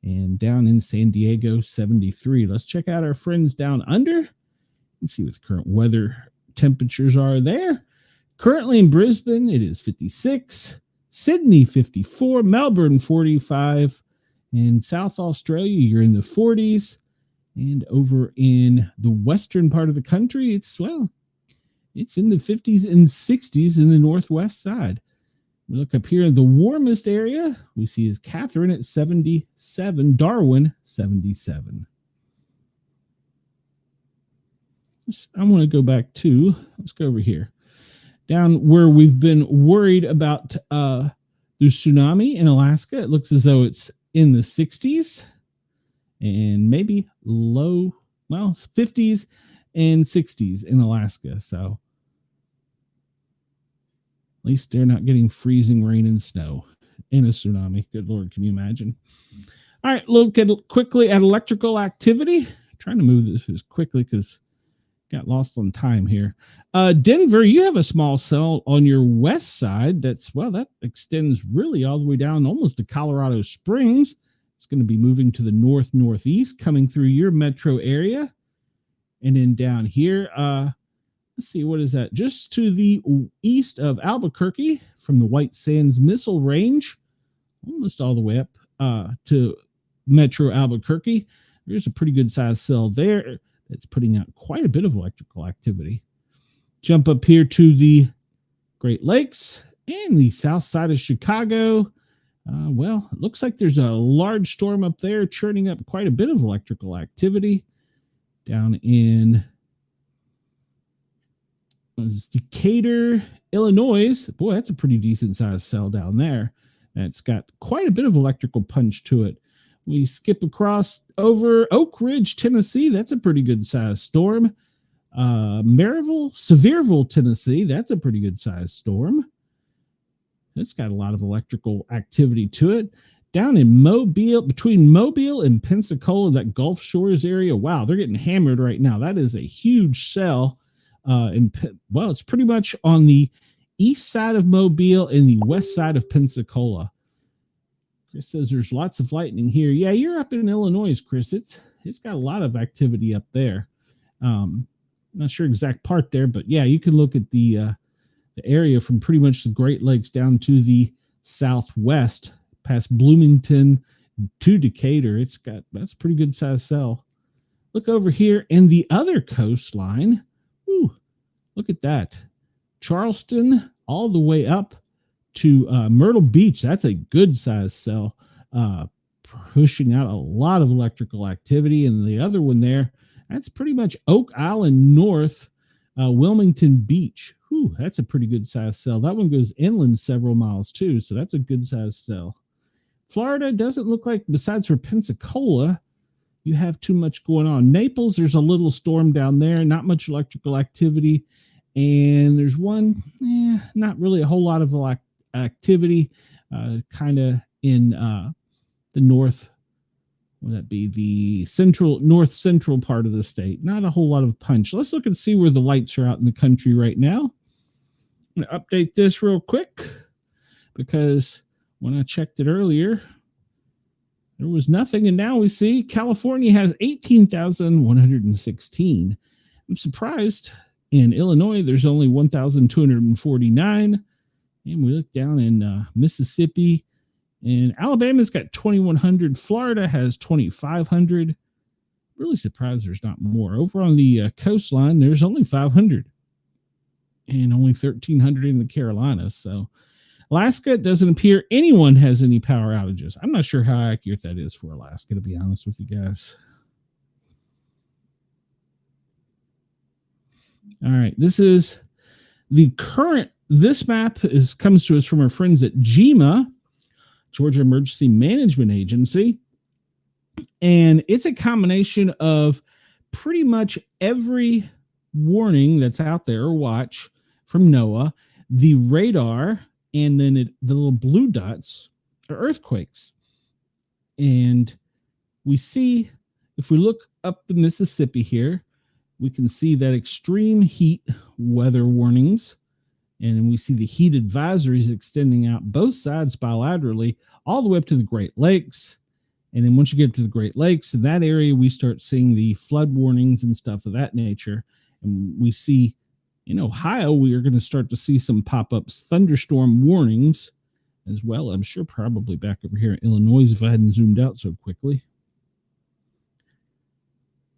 And down in San Diego, 73. Let's check out our friends down under and see what the current weather temperatures are there. Currently in Brisbane, it is 56. Sydney, 54. Melbourne, 45. In South Australia, you're in the 40s. And over in the western part of the country, it's in the 50s and 60s in the northwest side. We look up here in the warmest area we see is Catherine at 77, Darwin 77. I want to go back to, let's go over here. Down where we've been worried about the tsunami in Alaska, it looks as though it's in the 60s and maybe low, 50s and 60s in Alaska. So at least they're not getting freezing rain and snow in a tsunami. Good Lord, can you imagine? All right, look quickly at electrical activity. I'm trying to move this as quickly because got lost on time here. Denver, you have a small cell on your west side that extends really all the way down almost to Colorado Springs. It's going to be moving to the northeast, coming through your metro area. And then down here, let's see, what is that? Just to the east of Albuquerque from the White Sands Missile Range, almost all the way up to Metro Albuquerque. There's a pretty good sized cell there that's putting out quite a bit of electrical activity. Jump up here to the Great Lakes and the south side of Chicago. It looks like there's a large storm up there churning up quite a bit of electrical activity. Down in Decatur, Illinois. Boy, that's a pretty decent sized cell down there. That's got quite a bit of electrical punch to it. We skip across over Oak Ridge, Tennessee. That's a pretty good sized storm. Maryville, Sevierville, Tennessee. That's a pretty good sized storm. It's got a lot of electrical activity to it. Down in Mobile, between Mobile and Pensacola, that Gulf Shores area. Wow, they're getting hammered right now. That is a huge cell. It's pretty much on the east side of Mobile and the west side of Pensacola. Chris says there's lots of lightning here. Yeah, you're up in Illinois, Chris. It's got a lot of activity up there. Not sure exact part there, but yeah, you can look at the area from pretty much the Great Lakes down to the southwest, past Bloomington to Decatur. That's a pretty good sized cell. Look over here in the other coastline. Ooh, look at that. Charleston all the way up to Myrtle Beach. That's a good sized cell, pushing out a lot of electrical activity. And the other one there, that's pretty much Oak Island North, Wilmington Beach. Whew, that's a pretty good sized cell. That one goes inland several miles too, so that's a good sized cell. Florida doesn't look like, besides for Pensacola, you have too much going on. Naples, there's a little storm down there, not much electrical activity. And there's one, not really a whole lot of activity, kind of in the north. Would that be the north central part of the state? Not a whole lot of punch. Let's look and see where the lights are out in the country right now. I'm going to update this real quick because when I checked it earlier, There was nothing, and now we see California has 18,116. I'm surprised. In Illinois, there's only 1,249. And we look down in Mississippi, and Alabama's got 2,100. Florida has 2,500. Really surprised there's not more. Over on the coastline, there's only 500 and only 1,300 in the Carolinas. So Alaska, it doesn't appear anyone has any power outages. I'm not sure how accurate that is for Alaska, to be honest with you guys. All right, this is the current. This map comes to us from our friends at GEMA, Georgia Emergency Management Agency. And it's a combination of pretty much every warning that's out there or watch from NOAA, the radar, and then the little blue dots are earthquakes. And we see, if we look up the Mississippi here, we can see that extreme heat weather warnings. And we see the heat advisories extending out both sides bilaterally all the way up to the Great Lakes. And then once you get to the Great Lakes, in that area, we start seeing the flood warnings and stuff of that nature. And we see in Ohio, we are going to start to see some pop-ups, thunderstorm warnings as well. I'm sure probably back over here in Illinois if I hadn't zoomed out so quickly.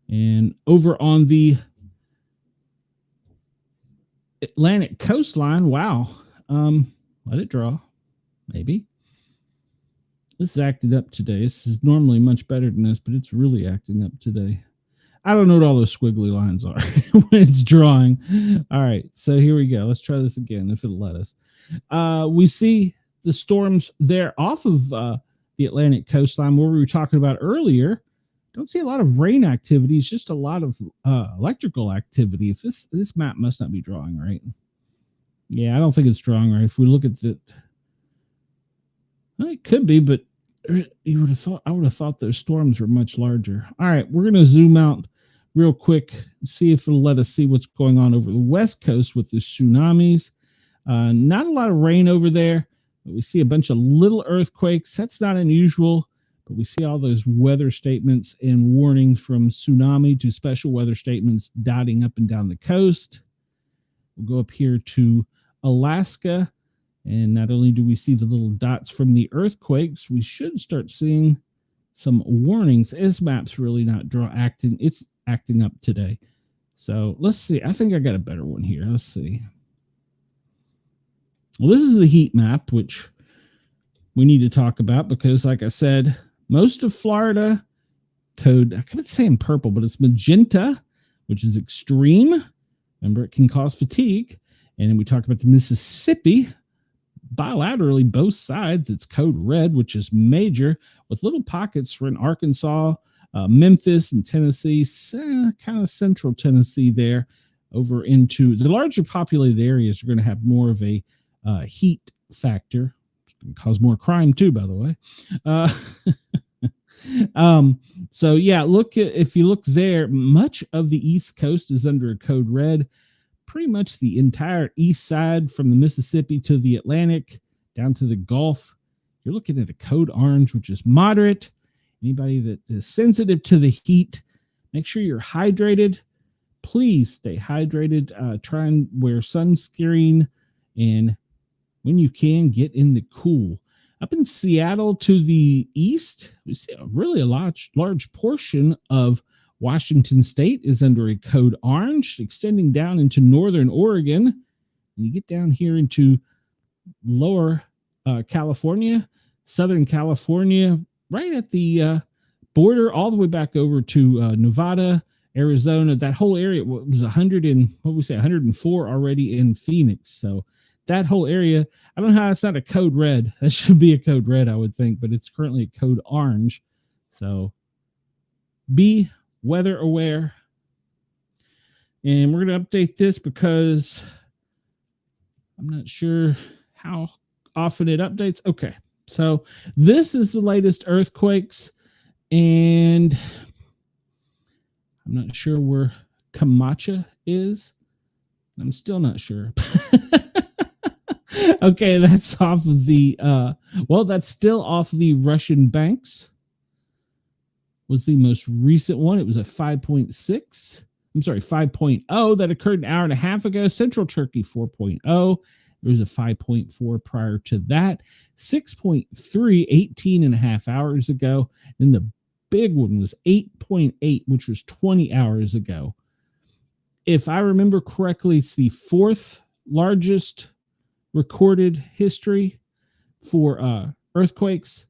And over on the Atlantic coastline, wow. Let it draw, maybe. This is acting up today. This is normally much better than this, but it's really acting up today. I don't know what all those squiggly lines are when it's drawing. All right, so here we go. Let's try this again if it'll let us. We see the storms there off of the Atlantic coastline where we were talking about earlier. Don't see a lot of rain activity. It's just a lot of electrical activity. If this map must not be drawing right. Yeah, I don't think it's drawing right. If we look at the, well, it could be, but you would have thought, I would have thought those storms were much larger. All right, we're going to zoom out real quick and see if it'll let us see what's going on over the West Coast with the tsunamis. Not a lot of rain over there, but we see a bunch of little earthquakes. That's not unusual, but we see all those weather statements and warnings from tsunami to special weather statements dotting up and down the coast. We'll go up here to Alaska. And not only do we see the little dots from the earthquakes, we should start seeing some warnings. This map's really not acting. It's acting up today. So let's see. I think I got a better one here. Let's see. Well, this is the heat map, which we need to talk about because, like I said, most of Florida code, I could say in purple, but it's magenta, which is extreme. Remember, it can cause fatigue. And then we talk about the Mississippi. Bilaterally, both sides, it's code red, which is major, with little pockets for in Arkansas, Memphis, and Tennessee, kind of central Tennessee there, over into the larger populated areas are going to have more of a heat factor. It's going to cause more crime too, by the way. So yeah, if you look there, much of the East Coast is under a code red. Pretty much the entire east side from the Mississippi to the Atlantic down to the Gulf. You're looking at a code orange, which is moderate. Anybody that is sensitive to the heat, make sure you're hydrated. Please stay hydrated. Try and wear sunscreen. And when you can, get in the cool. Up in Seattle to the east, we see a large portion of Washington State is under a code orange, extending down into northern Oregon. And you get down here into lower California, southern California, right at the border, all the way back over to Nevada, Arizona. That whole area was 104 already in Phoenix. So that whole area, I don't know how it's not a code red. That should be a code red, I would think, but it's currently a code orange. So be weather aware. And we're going to update this because I'm not sure how often it updates. Okay, so this is the latest earthquakes, and I'm not sure where Camacha is. I'm still not sure. Okay, that's off of the that's still off the Russian banks. was the most recent one. It was a 5.6. I'm sorry, 5.0 that occurred an hour and a half ago. Central Turkey 4.0. There was a 5.4 prior to that. 6.3, 18 and a half hours ago. And the big one was 8.8, which was 20 hours ago. If I remember correctly, it's the fourth largest recorded history for earthquakes.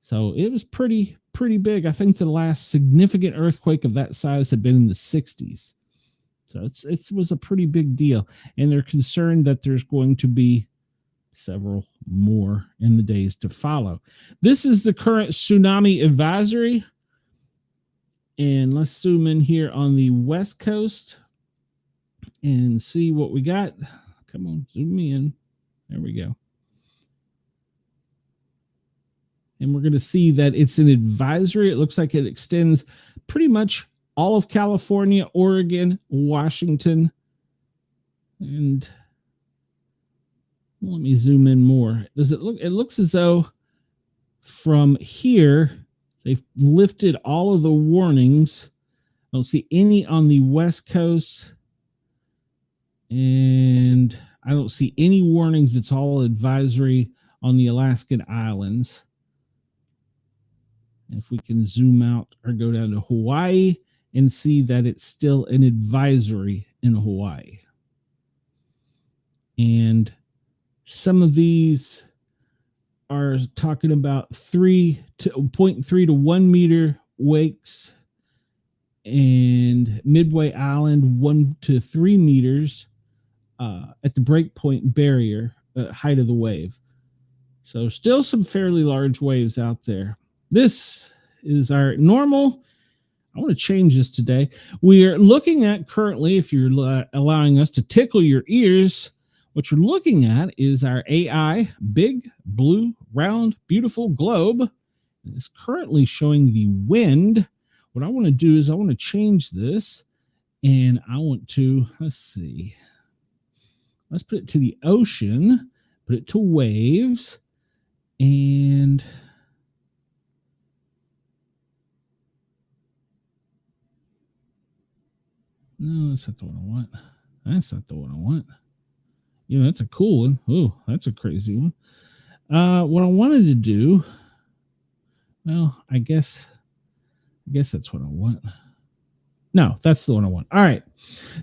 So it was pretty big. I think the last significant earthquake of that size had been in the 60s. So it was a pretty big deal. And they're concerned that there's going to be several more in the days to follow. This is the current tsunami advisory. And let's zoom in here on the West Coast and see what we got. Come on, zoom me in. There we go. And we're going to see that it's an advisory. It looks like it extends pretty much all of California, Oregon, Washington. And let me zoom in more. Does it look? It looks as though from here, they've lifted all of the warnings. I don't see any on the West Coast. And I don't see any warnings. It's all advisory on the Alaskan Islands. If we can zoom out or go down to Hawaii and see that it's still an advisory in Hawaii. And some of these are talking about 0.3 to 1 meter wakes, and Midway Island 1 to 3 meters at the breakpoint barrier height of the wave. So still some fairly large waves out there. This is our normal. I want to change this today. We are looking at currently, if you're allowing us to tickle your ears, what you're looking at is our AI big, blue, round, beautiful globe. It's currently showing the wind. What I want to do is I want to change this, and I want to, let's see. Let's put it to the ocean, put it to waves, and no, that's not the one I want. That's not the one I want. Yeah, that's a cool one. Oh, that's a crazy one. What I wanted to do, well, I guess that's what I want. No, that's the one I want. All right.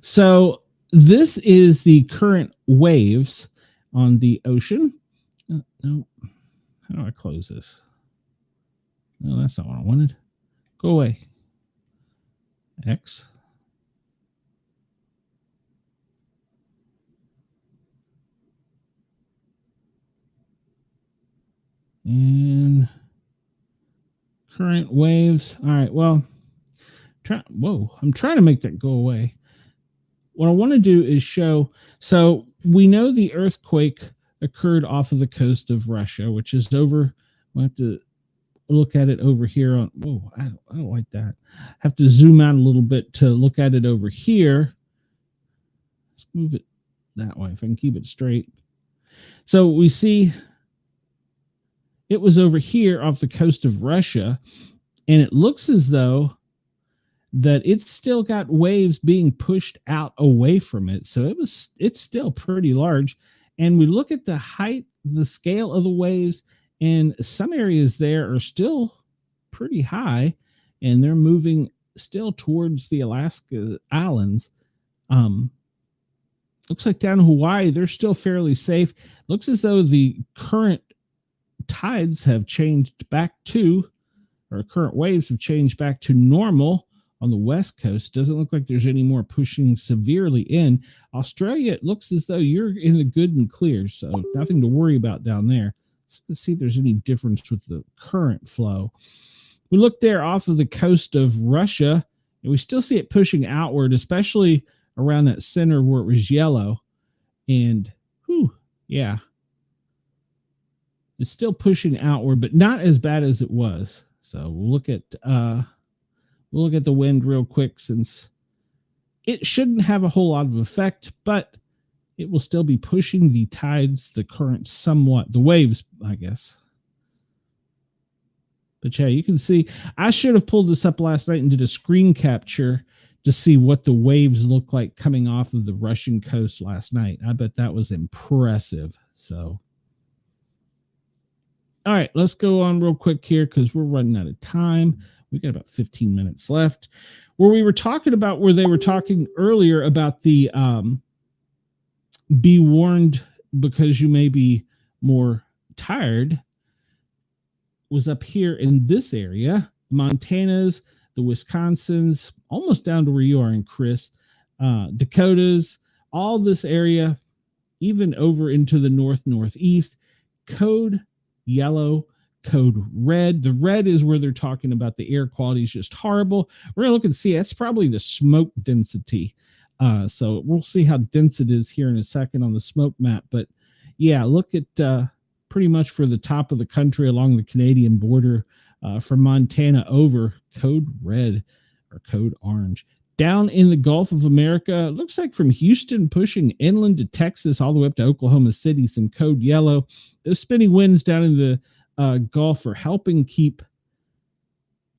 So this is the current waves on the ocean. No. How do I close this? No, that's not what I wanted. Go away. X. And current waves. All right. Well, I'm trying to make that go away. What I want to do is show. So we know the earthquake occurred off of the coast of Russia, which is over. We'll have to look at it over here on. Whoa, I don't like that. Have to zoom out a little bit to look at it over here. Let's move it that way if I can keep it straight. So we see it was over here off the coast of Russia, and it looks as though that it's still got waves being pushed out away from it. So it's still pretty large. And we look at the height, the scale of the waves, and some areas there are still pretty high, and they're moving still towards the Alaska Islands. Looks like down in Hawaii, they're still fairly safe. Looks as though the current tides have changed back to, or current waves have changed back to normal on the West Coast. Doesn't look like there's any more pushing severely in. Australia, it looks as though you're in the good and clear, so nothing to worry about down there. Let's see if there's any difference with the current flow. We look there off of the coast of Russia, and we still see it pushing outward, especially around that center where it was yellow. And, yeah. It's still pushing outward, but not as bad as it was. So we'll look at the wind real quick, since it shouldn't have a whole lot of effect, but it will still be pushing the tides, the current somewhat, the waves, I guess. But yeah, you can see, I should have pulled this up last night and did a screen capture to see what the waves look like coming off of the Russian coast last night. I bet that was impressive. So, all right, let's go on real quick here because we're running out of time. We got about 15 minutes left. Where we were talking about, where they were talking earlier about the be warned because you may be more tired, was up here in this area, Montana's, the Wisconsins, almost down to where you are in Chris, Dakotas, all this area, even over into the northeast, code yellow, code red. The red is where they're talking about the air quality is just horrible. We're going to look and see. That's probably the smoke density. So we'll see how dense it is here in a second on the smoke map. But yeah, look at pretty much for the top of the country along the Canadian border, from Montana over, code red or code orange. Down in the Gulf of America, looks like from Houston pushing inland to Texas all the way up to Oklahoma City, some code yellow. Those spinning winds down in the Gulf are helping keep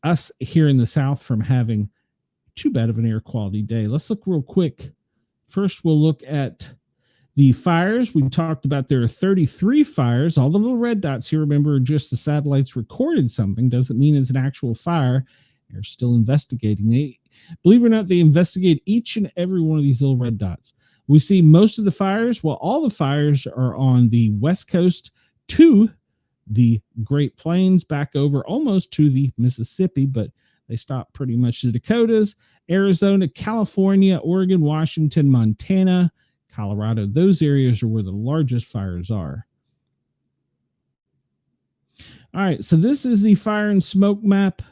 us here in the South from having too bad of an air quality day. Let's look real quick. First, we'll look at the fires. We talked about there are 33 fires. All the little red dots here, remember, just the satellites recorded something. Doesn't mean it's an actual fire. They're still investigating. Believe it or not, they investigate each and every one of these little red dots. We see most of the fires, well, all the fires are on the west coast to the Great Plains, back over almost to the Mississippi, but they stop pretty much the Dakotas, Arizona, California, Oregon, Washington, Montana, Colorado. Those areas are where the largest fires are. All right, so this is the fire and smoke map.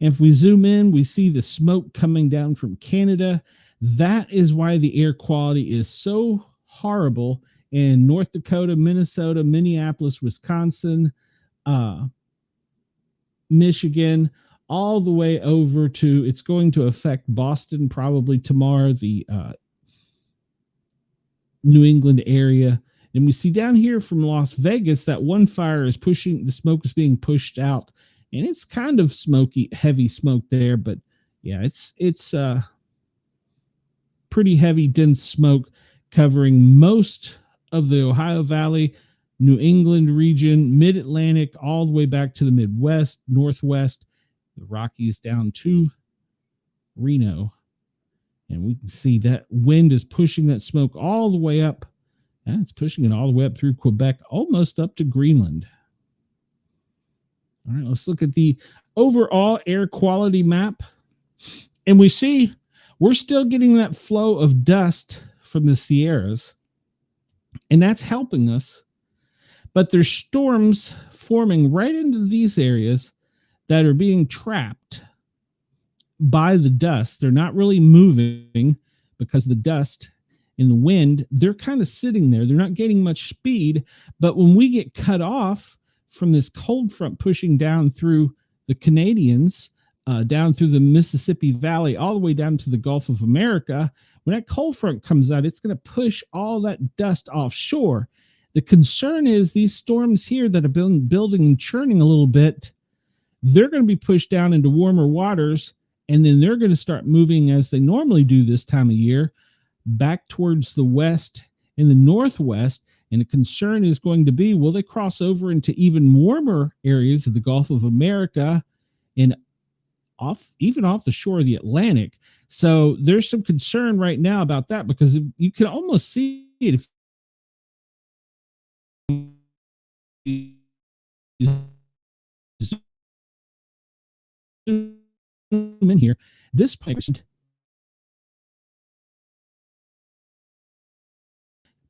If we zoom in, we see the smoke coming down from Canada. That is why the air quality is so horrible in North Dakota, Minnesota, Minneapolis, Wisconsin, Michigan, all the way over to, it's going to affect Boston probably tomorrow, the New England area. And we see down here from Las Vegas that one fire is pushing, the smoke is being pushed out, and it's kind of smoky, heavy smoke there. But yeah, it's pretty heavy, dense smoke covering most of the Ohio Valley, New England region, mid-Atlantic, all the way back to the Midwest, Northwest, the Rockies down to Reno. And we can see that wind is pushing that smoke all the way up. And it's pushing it all the way up through Quebec, almost up to Greenland. All right, let's look at the overall air quality map. And we see we're still getting that flow of dust from the Sierras, and that's helping us. But there's storms forming right into these areas that are being trapped by the dust. They're not really moving because the dust and the wind, they're kind of sitting there. They're not gaining much speed. But when we get cut off from this cold front pushing down through the Canadians, down through the Mississippi Valley, all the way down to the Gulf of America, when that cold front comes out, it's going to push all that dust offshore. The concern is these storms here that have been building and churning a little bit, they're going to be pushed down into warmer waters, and then they're going to start moving, as they normally do this time of year, back towards the west and the northwest. And the concern is going to be, will they cross over into even warmer areas of the Gulf of America and even off the shore of the Atlantic? So there's some concern right now about that, because you can almost see it if in here. This patient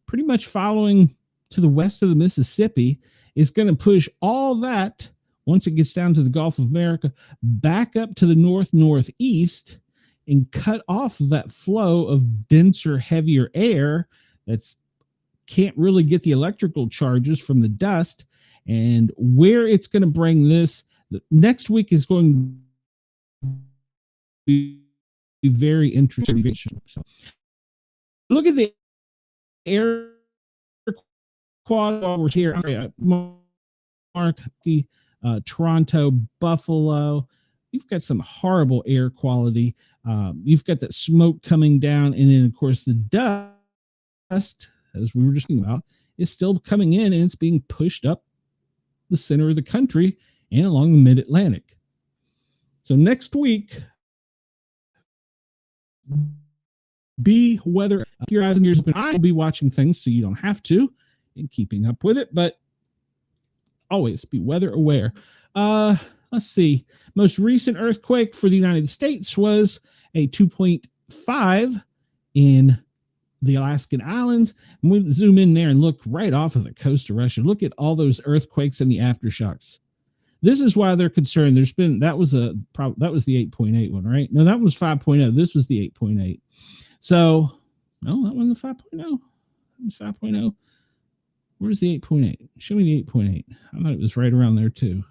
pretty much following to the west of the Mississippi is going to push all that, once it gets down to the Gulf of America, back up to the northeast and cut off that flow of denser, heavier air that's can't really get the electrical charges from the dust. And where it's going to bring this next week is going to be very interesting. So look at the air quality while we're here. Mark, the Toronto, Buffalo. You've got some horrible air quality. You've got that smoke coming down. And then, of course, the dust, as we were just talking about, is still coming in, and it's being pushed up the center of the country and along the mid-Atlantic. So next week, be weather. Keep your eyes and ears open. I'll be watching things so you don't have to and keeping up with it, but always be weather aware. Let's see. Most recent earthquake for the United States was a 2.5 in the Alaskan Islands. And we zoom in there and look right off of the coast of Russia. Look at all those earthquakes and the aftershocks. This is why they're concerned. That was the 8.8 one, right? No, that was 5.0. This was the 8.8. So, no, that wasn't the 5.0. That was 5.0. Where's the 8.8? Show me the 8.8. I thought it was right around there too.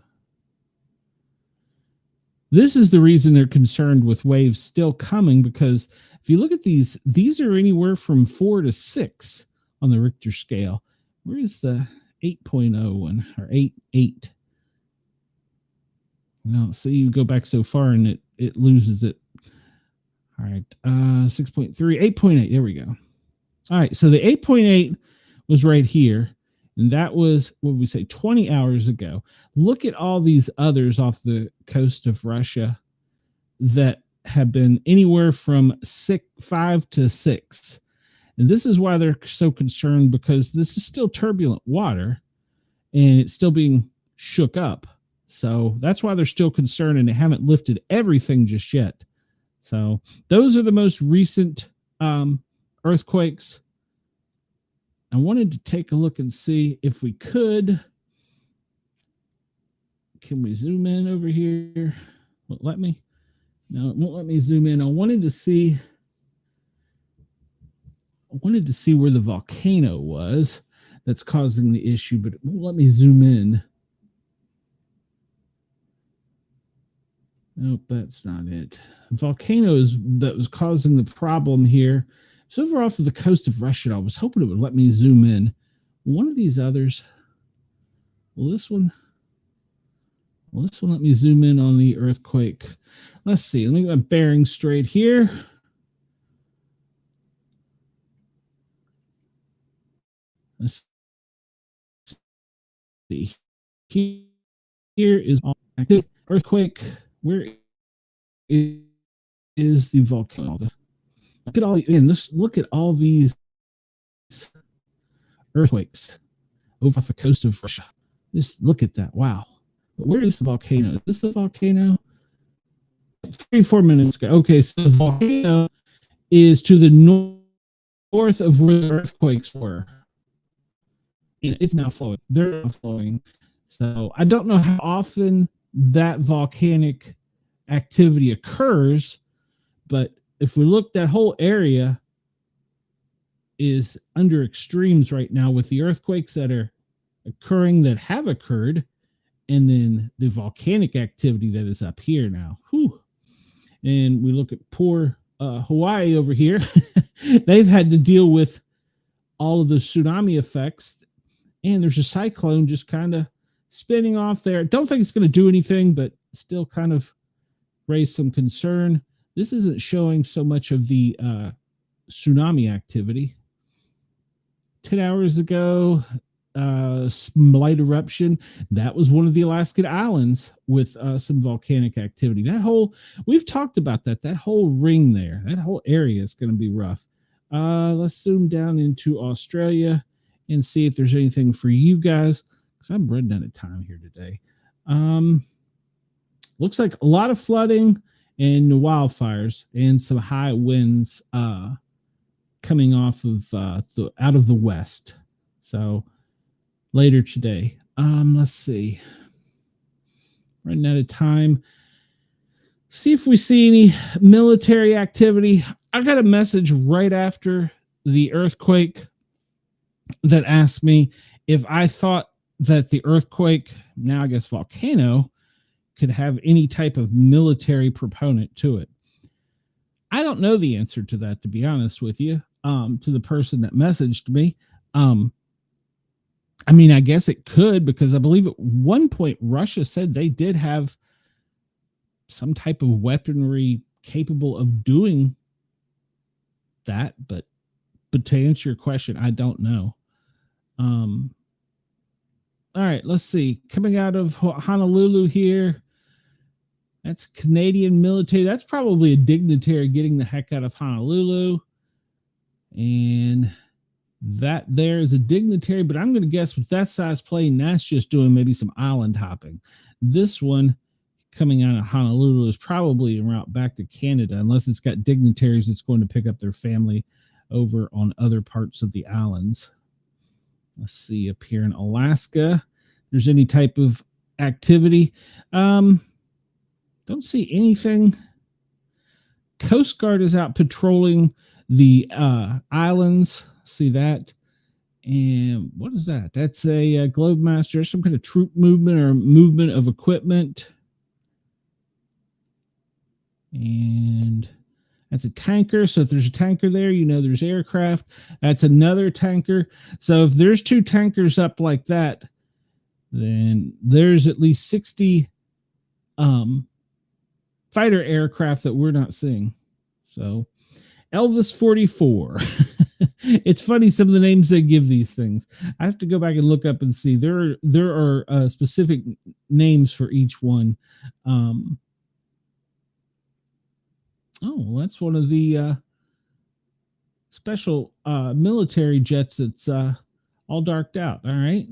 This is the reason they're concerned with waves still coming, because if you look at these are anywhere from 4 to 6 on the Richter scale. Where is the 8.0 one, or 8.8? Well, see, you go back so far and it loses it. All right, 6.3, 8.8. There we go. All right, so the 8.8 was right here, and that was, what we say, 20 hours ago. Look at all these others off the coast of Russia that have been anywhere from 5 to 6. And this is why they're so concerned, because this is still turbulent water and it's still being shook up. So that's why they're still concerned, and they haven't lifted everything just yet. So those are the most recent earthquakes. I wanted to take a look and see if we could. Can we zoom in over here? Won't let me. No, it won't let me zoom in. I wanted to see where the volcano was that's causing the issue, but it won't let me zoom in. Nope, that's not it. Volcanoes that was causing the problem here. It's over off of the coast of Russia. I was hoping it would let me zoom in. One of these others. Will this one let me zoom in on the earthquake? Let's see. Let me get my bearing straight here. Let's see. Here is active earthquake. Where is the volcano? Look at look at all these earthquakes over off the coast of Russia. Just look at that. Wow. But where is the volcano? Is this the volcano? 3-4 minutes ago. Okay, so the volcano is to the north of where the earthquakes were. And it's now flowing. They're now flowing. So I don't know how often that volcanic activity occurs, but if we look, that whole area is under extremes right now with the earthquakes that are occurring, that have occurred, and then the volcanic activity that is up here now. Whew. And we look at poor Hawaii over here. They've had to deal with all of the tsunami effects, and there's a cyclone just kind of spinning off there. Don't think it's going to do anything, but still kind of raise some concern. This isn't showing so much of the tsunami activity. 10 hours ago, slight eruption. That was one of the Alaskan Islands with some volcanic activity. We've talked about that whole ring there, that whole area is going to be rough. Let's zoom down into Australia and see if there's anything for you guys, because I'm running out of time here today. Looks like a lot of flooding and wildfires and some high winds coming off of out of the west. So later today. Let's see. Running out of time. See if we see any military activity. I got a message right after the earthquake that asked me if I thought that the earthquake, now I guess volcano, could have any type of military proponent to it. I don't know the answer to that, to be honest with you, to the person that messaged me. I mean, I guess it could, because I believe at one point Russia said they did have some type of weaponry capable of doing that, but to answer your question, I don't know. All right, let's see. Coming out of Honolulu here, that's Canadian military. That's probably a dignitary getting the heck out of Honolulu. And that there is a dignitary, but I'm going to guess with that size plane, that's just doing maybe some island hopping. This one coming out of Honolulu is probably en route back to Canada, unless it's got dignitaries that's going to pick up their family over on other parts of the islands. Let's see up here in Alaska, there's any type of activity. Don't see anything. Coast Guard is out patrolling the islands. See that? And what is that? That's a Globe Master, some kind of troop movement or movement of equipment. And that's a tanker. So if there's a tanker there, you know there's aircraft. That's another tanker. So if there's two tankers up like that, then there's at least 60 fighter aircraft that we're not seeing. So Elvis 44. It's funny, some of the names they give these things. I have to go back and look up and see. There are specific names for each one. That's one of the special military jets that's all darked out. All right.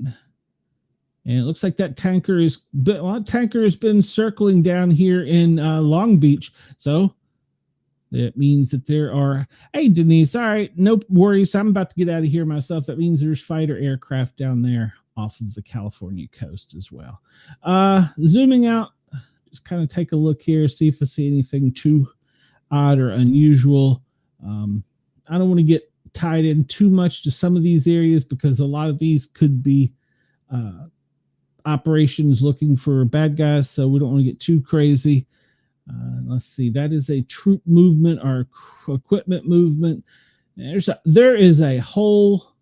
And it looks like that tanker has been circling down here in Long Beach. So that means that there are, hey, Denise, all right, no worries. I'm about to get out of here myself. That means there's fighter aircraft down there off of the California coast as well. Zooming out, just kind of take a look here, see if I see anything too odd or unusual. I don't want to get tied in too much to some of these areas, because a lot of these could be operations looking for bad guys, so we don't want to get too crazy. Let's see, that is a troop movement or equipment movement. There is a whole,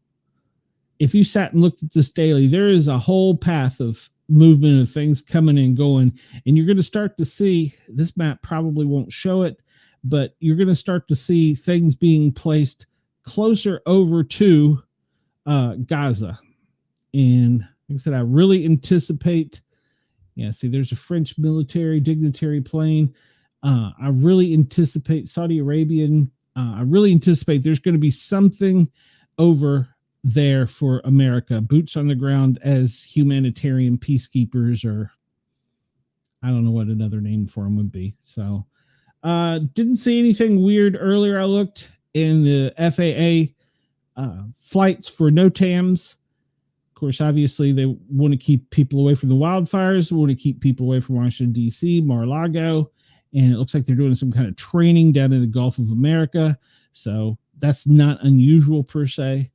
if you sat and looked at this daily, there is a whole path of movement of things coming and going, and you're going to start to see, this map probably won't show it, but you're going to start to see things being placed closer over to Gaza. And like I said, I really anticipate, see, there's a French military dignitary plane. I really anticipate Saudi Arabian. I really anticipate there's going to be something over there for America, boots on the ground as humanitarian peacekeepers, or I don't know what another name for them would be. So didn't see anything weird earlier. I looked in the FAA flights for NOTAMs. Of course, obviously, they want to keep people away from the wildfires. They want to keep people away from Washington, D.C., Mar-a-Lago. And it looks like they're doing some kind of training down in the Gulf of America. So that's not unusual per se.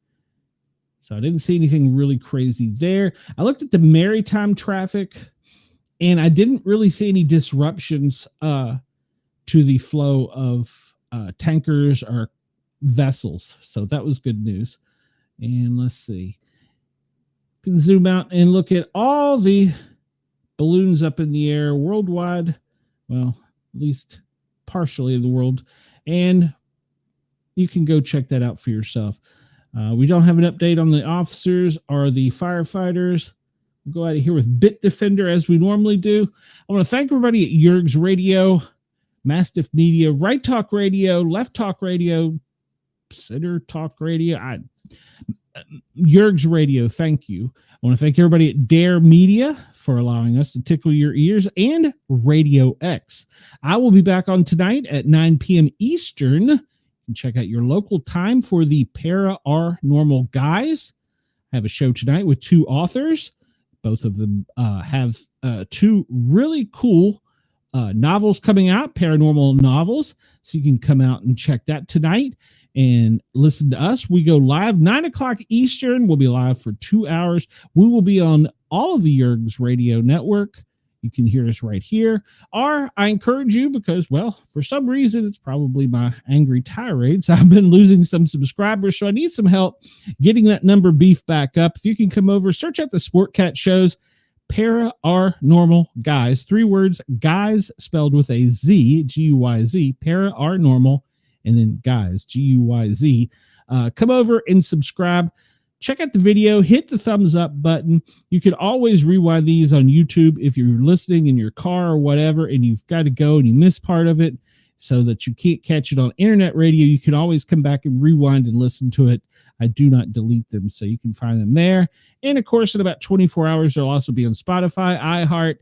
So I didn't see anything really crazy there. I looked at the maritime traffic, and I didn't really see any disruptions to the flow of tankers or vessels. So that was good news. And let's see. Can zoom out and look at all the balloons up in the air worldwide. Well, at least partially in the world. And you can go check that out for yourself. We don't have an update on the officers or the firefighters. We'll go out of here with Bit Defender as we normally do. I want to thank everybody at Yerg's Radio, Mastiff Media, Right Talk Radio, Left Talk Radio, Center Talk Radio. Yerg's Radio, thank you. I want to thank everybody at Dare Media for allowing us to tickle your ears, and Radio X. I will be back on tonight at 9 p.m. Eastern. You can check out your local time for the Paranormal Guys. I have a show tonight with two authors. Both of them have two really cool novels coming out, paranormal novels. So you can come out and check that tonight and listen to us. We go live 9 o'clock Eastern. We'll be live for 2 hours. We will be on all of the Yerg's Radio Network. you can hear us right here. Or I encourage you, because, well, for some reason, it's probably my angry tirades, I've been losing some subscribers, so I need some help getting that number beef back up. If you can come over, search out the Sportcat shows, Paranormal Guys, 3 words, guys spelled with a Z, G-U-Y-Z, Paranormal, and then guys, G-U-Y-Z. Come over and subscribe. Check out the video, hit the thumbs up button. You can always rewind these on YouTube if you're listening in your car or whatever, and you've got to go and you miss part of it so that you can't catch it on internet radio. You can always come back and rewind and listen to it. I do not delete them, so you can find them there. And of course, in about 24 hours, they'll also be on Spotify, iHeart,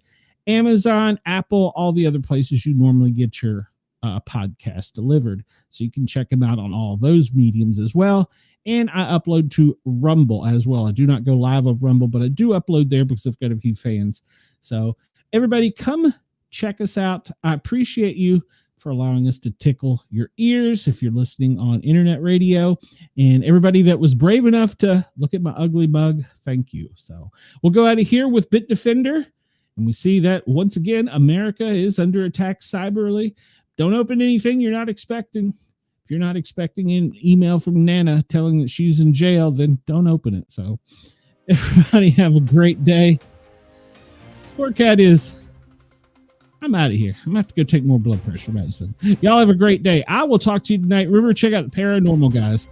Amazon, Apple, all the other places you normally get your podcast delivered. So you can check them out on all those mediums as well. And I upload to Rumble as well. I do not go live on Rumble, but I do upload there because I've got a few fans. So everybody, come check us out. I appreciate you for allowing us to tickle your ears if you're listening on internet radio. And everybody that was brave enough to look at my ugly mug, thank you. So we'll go out of here with Bitdefender. And we see that, once again, America is under attack cyberly. Don't open anything you're not expecting. If you're not expecting an email from Nana telling that she's in jail, then don't open it. So everybody have a great day. Sportcat is, I'm out of here. I'm going to have to go take more blood pressure medicine. Y'all have a great day. I will talk to you tonight. Remember, check out the Paranormal Guys.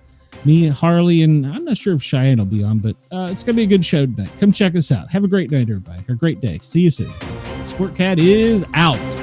Me, Harley, and I'm not sure if Cheyenne will be on, but it's going to be a good show tonight. Come check us out. Have a great night, everybody. Or a great day. See you soon. Sportcat is out.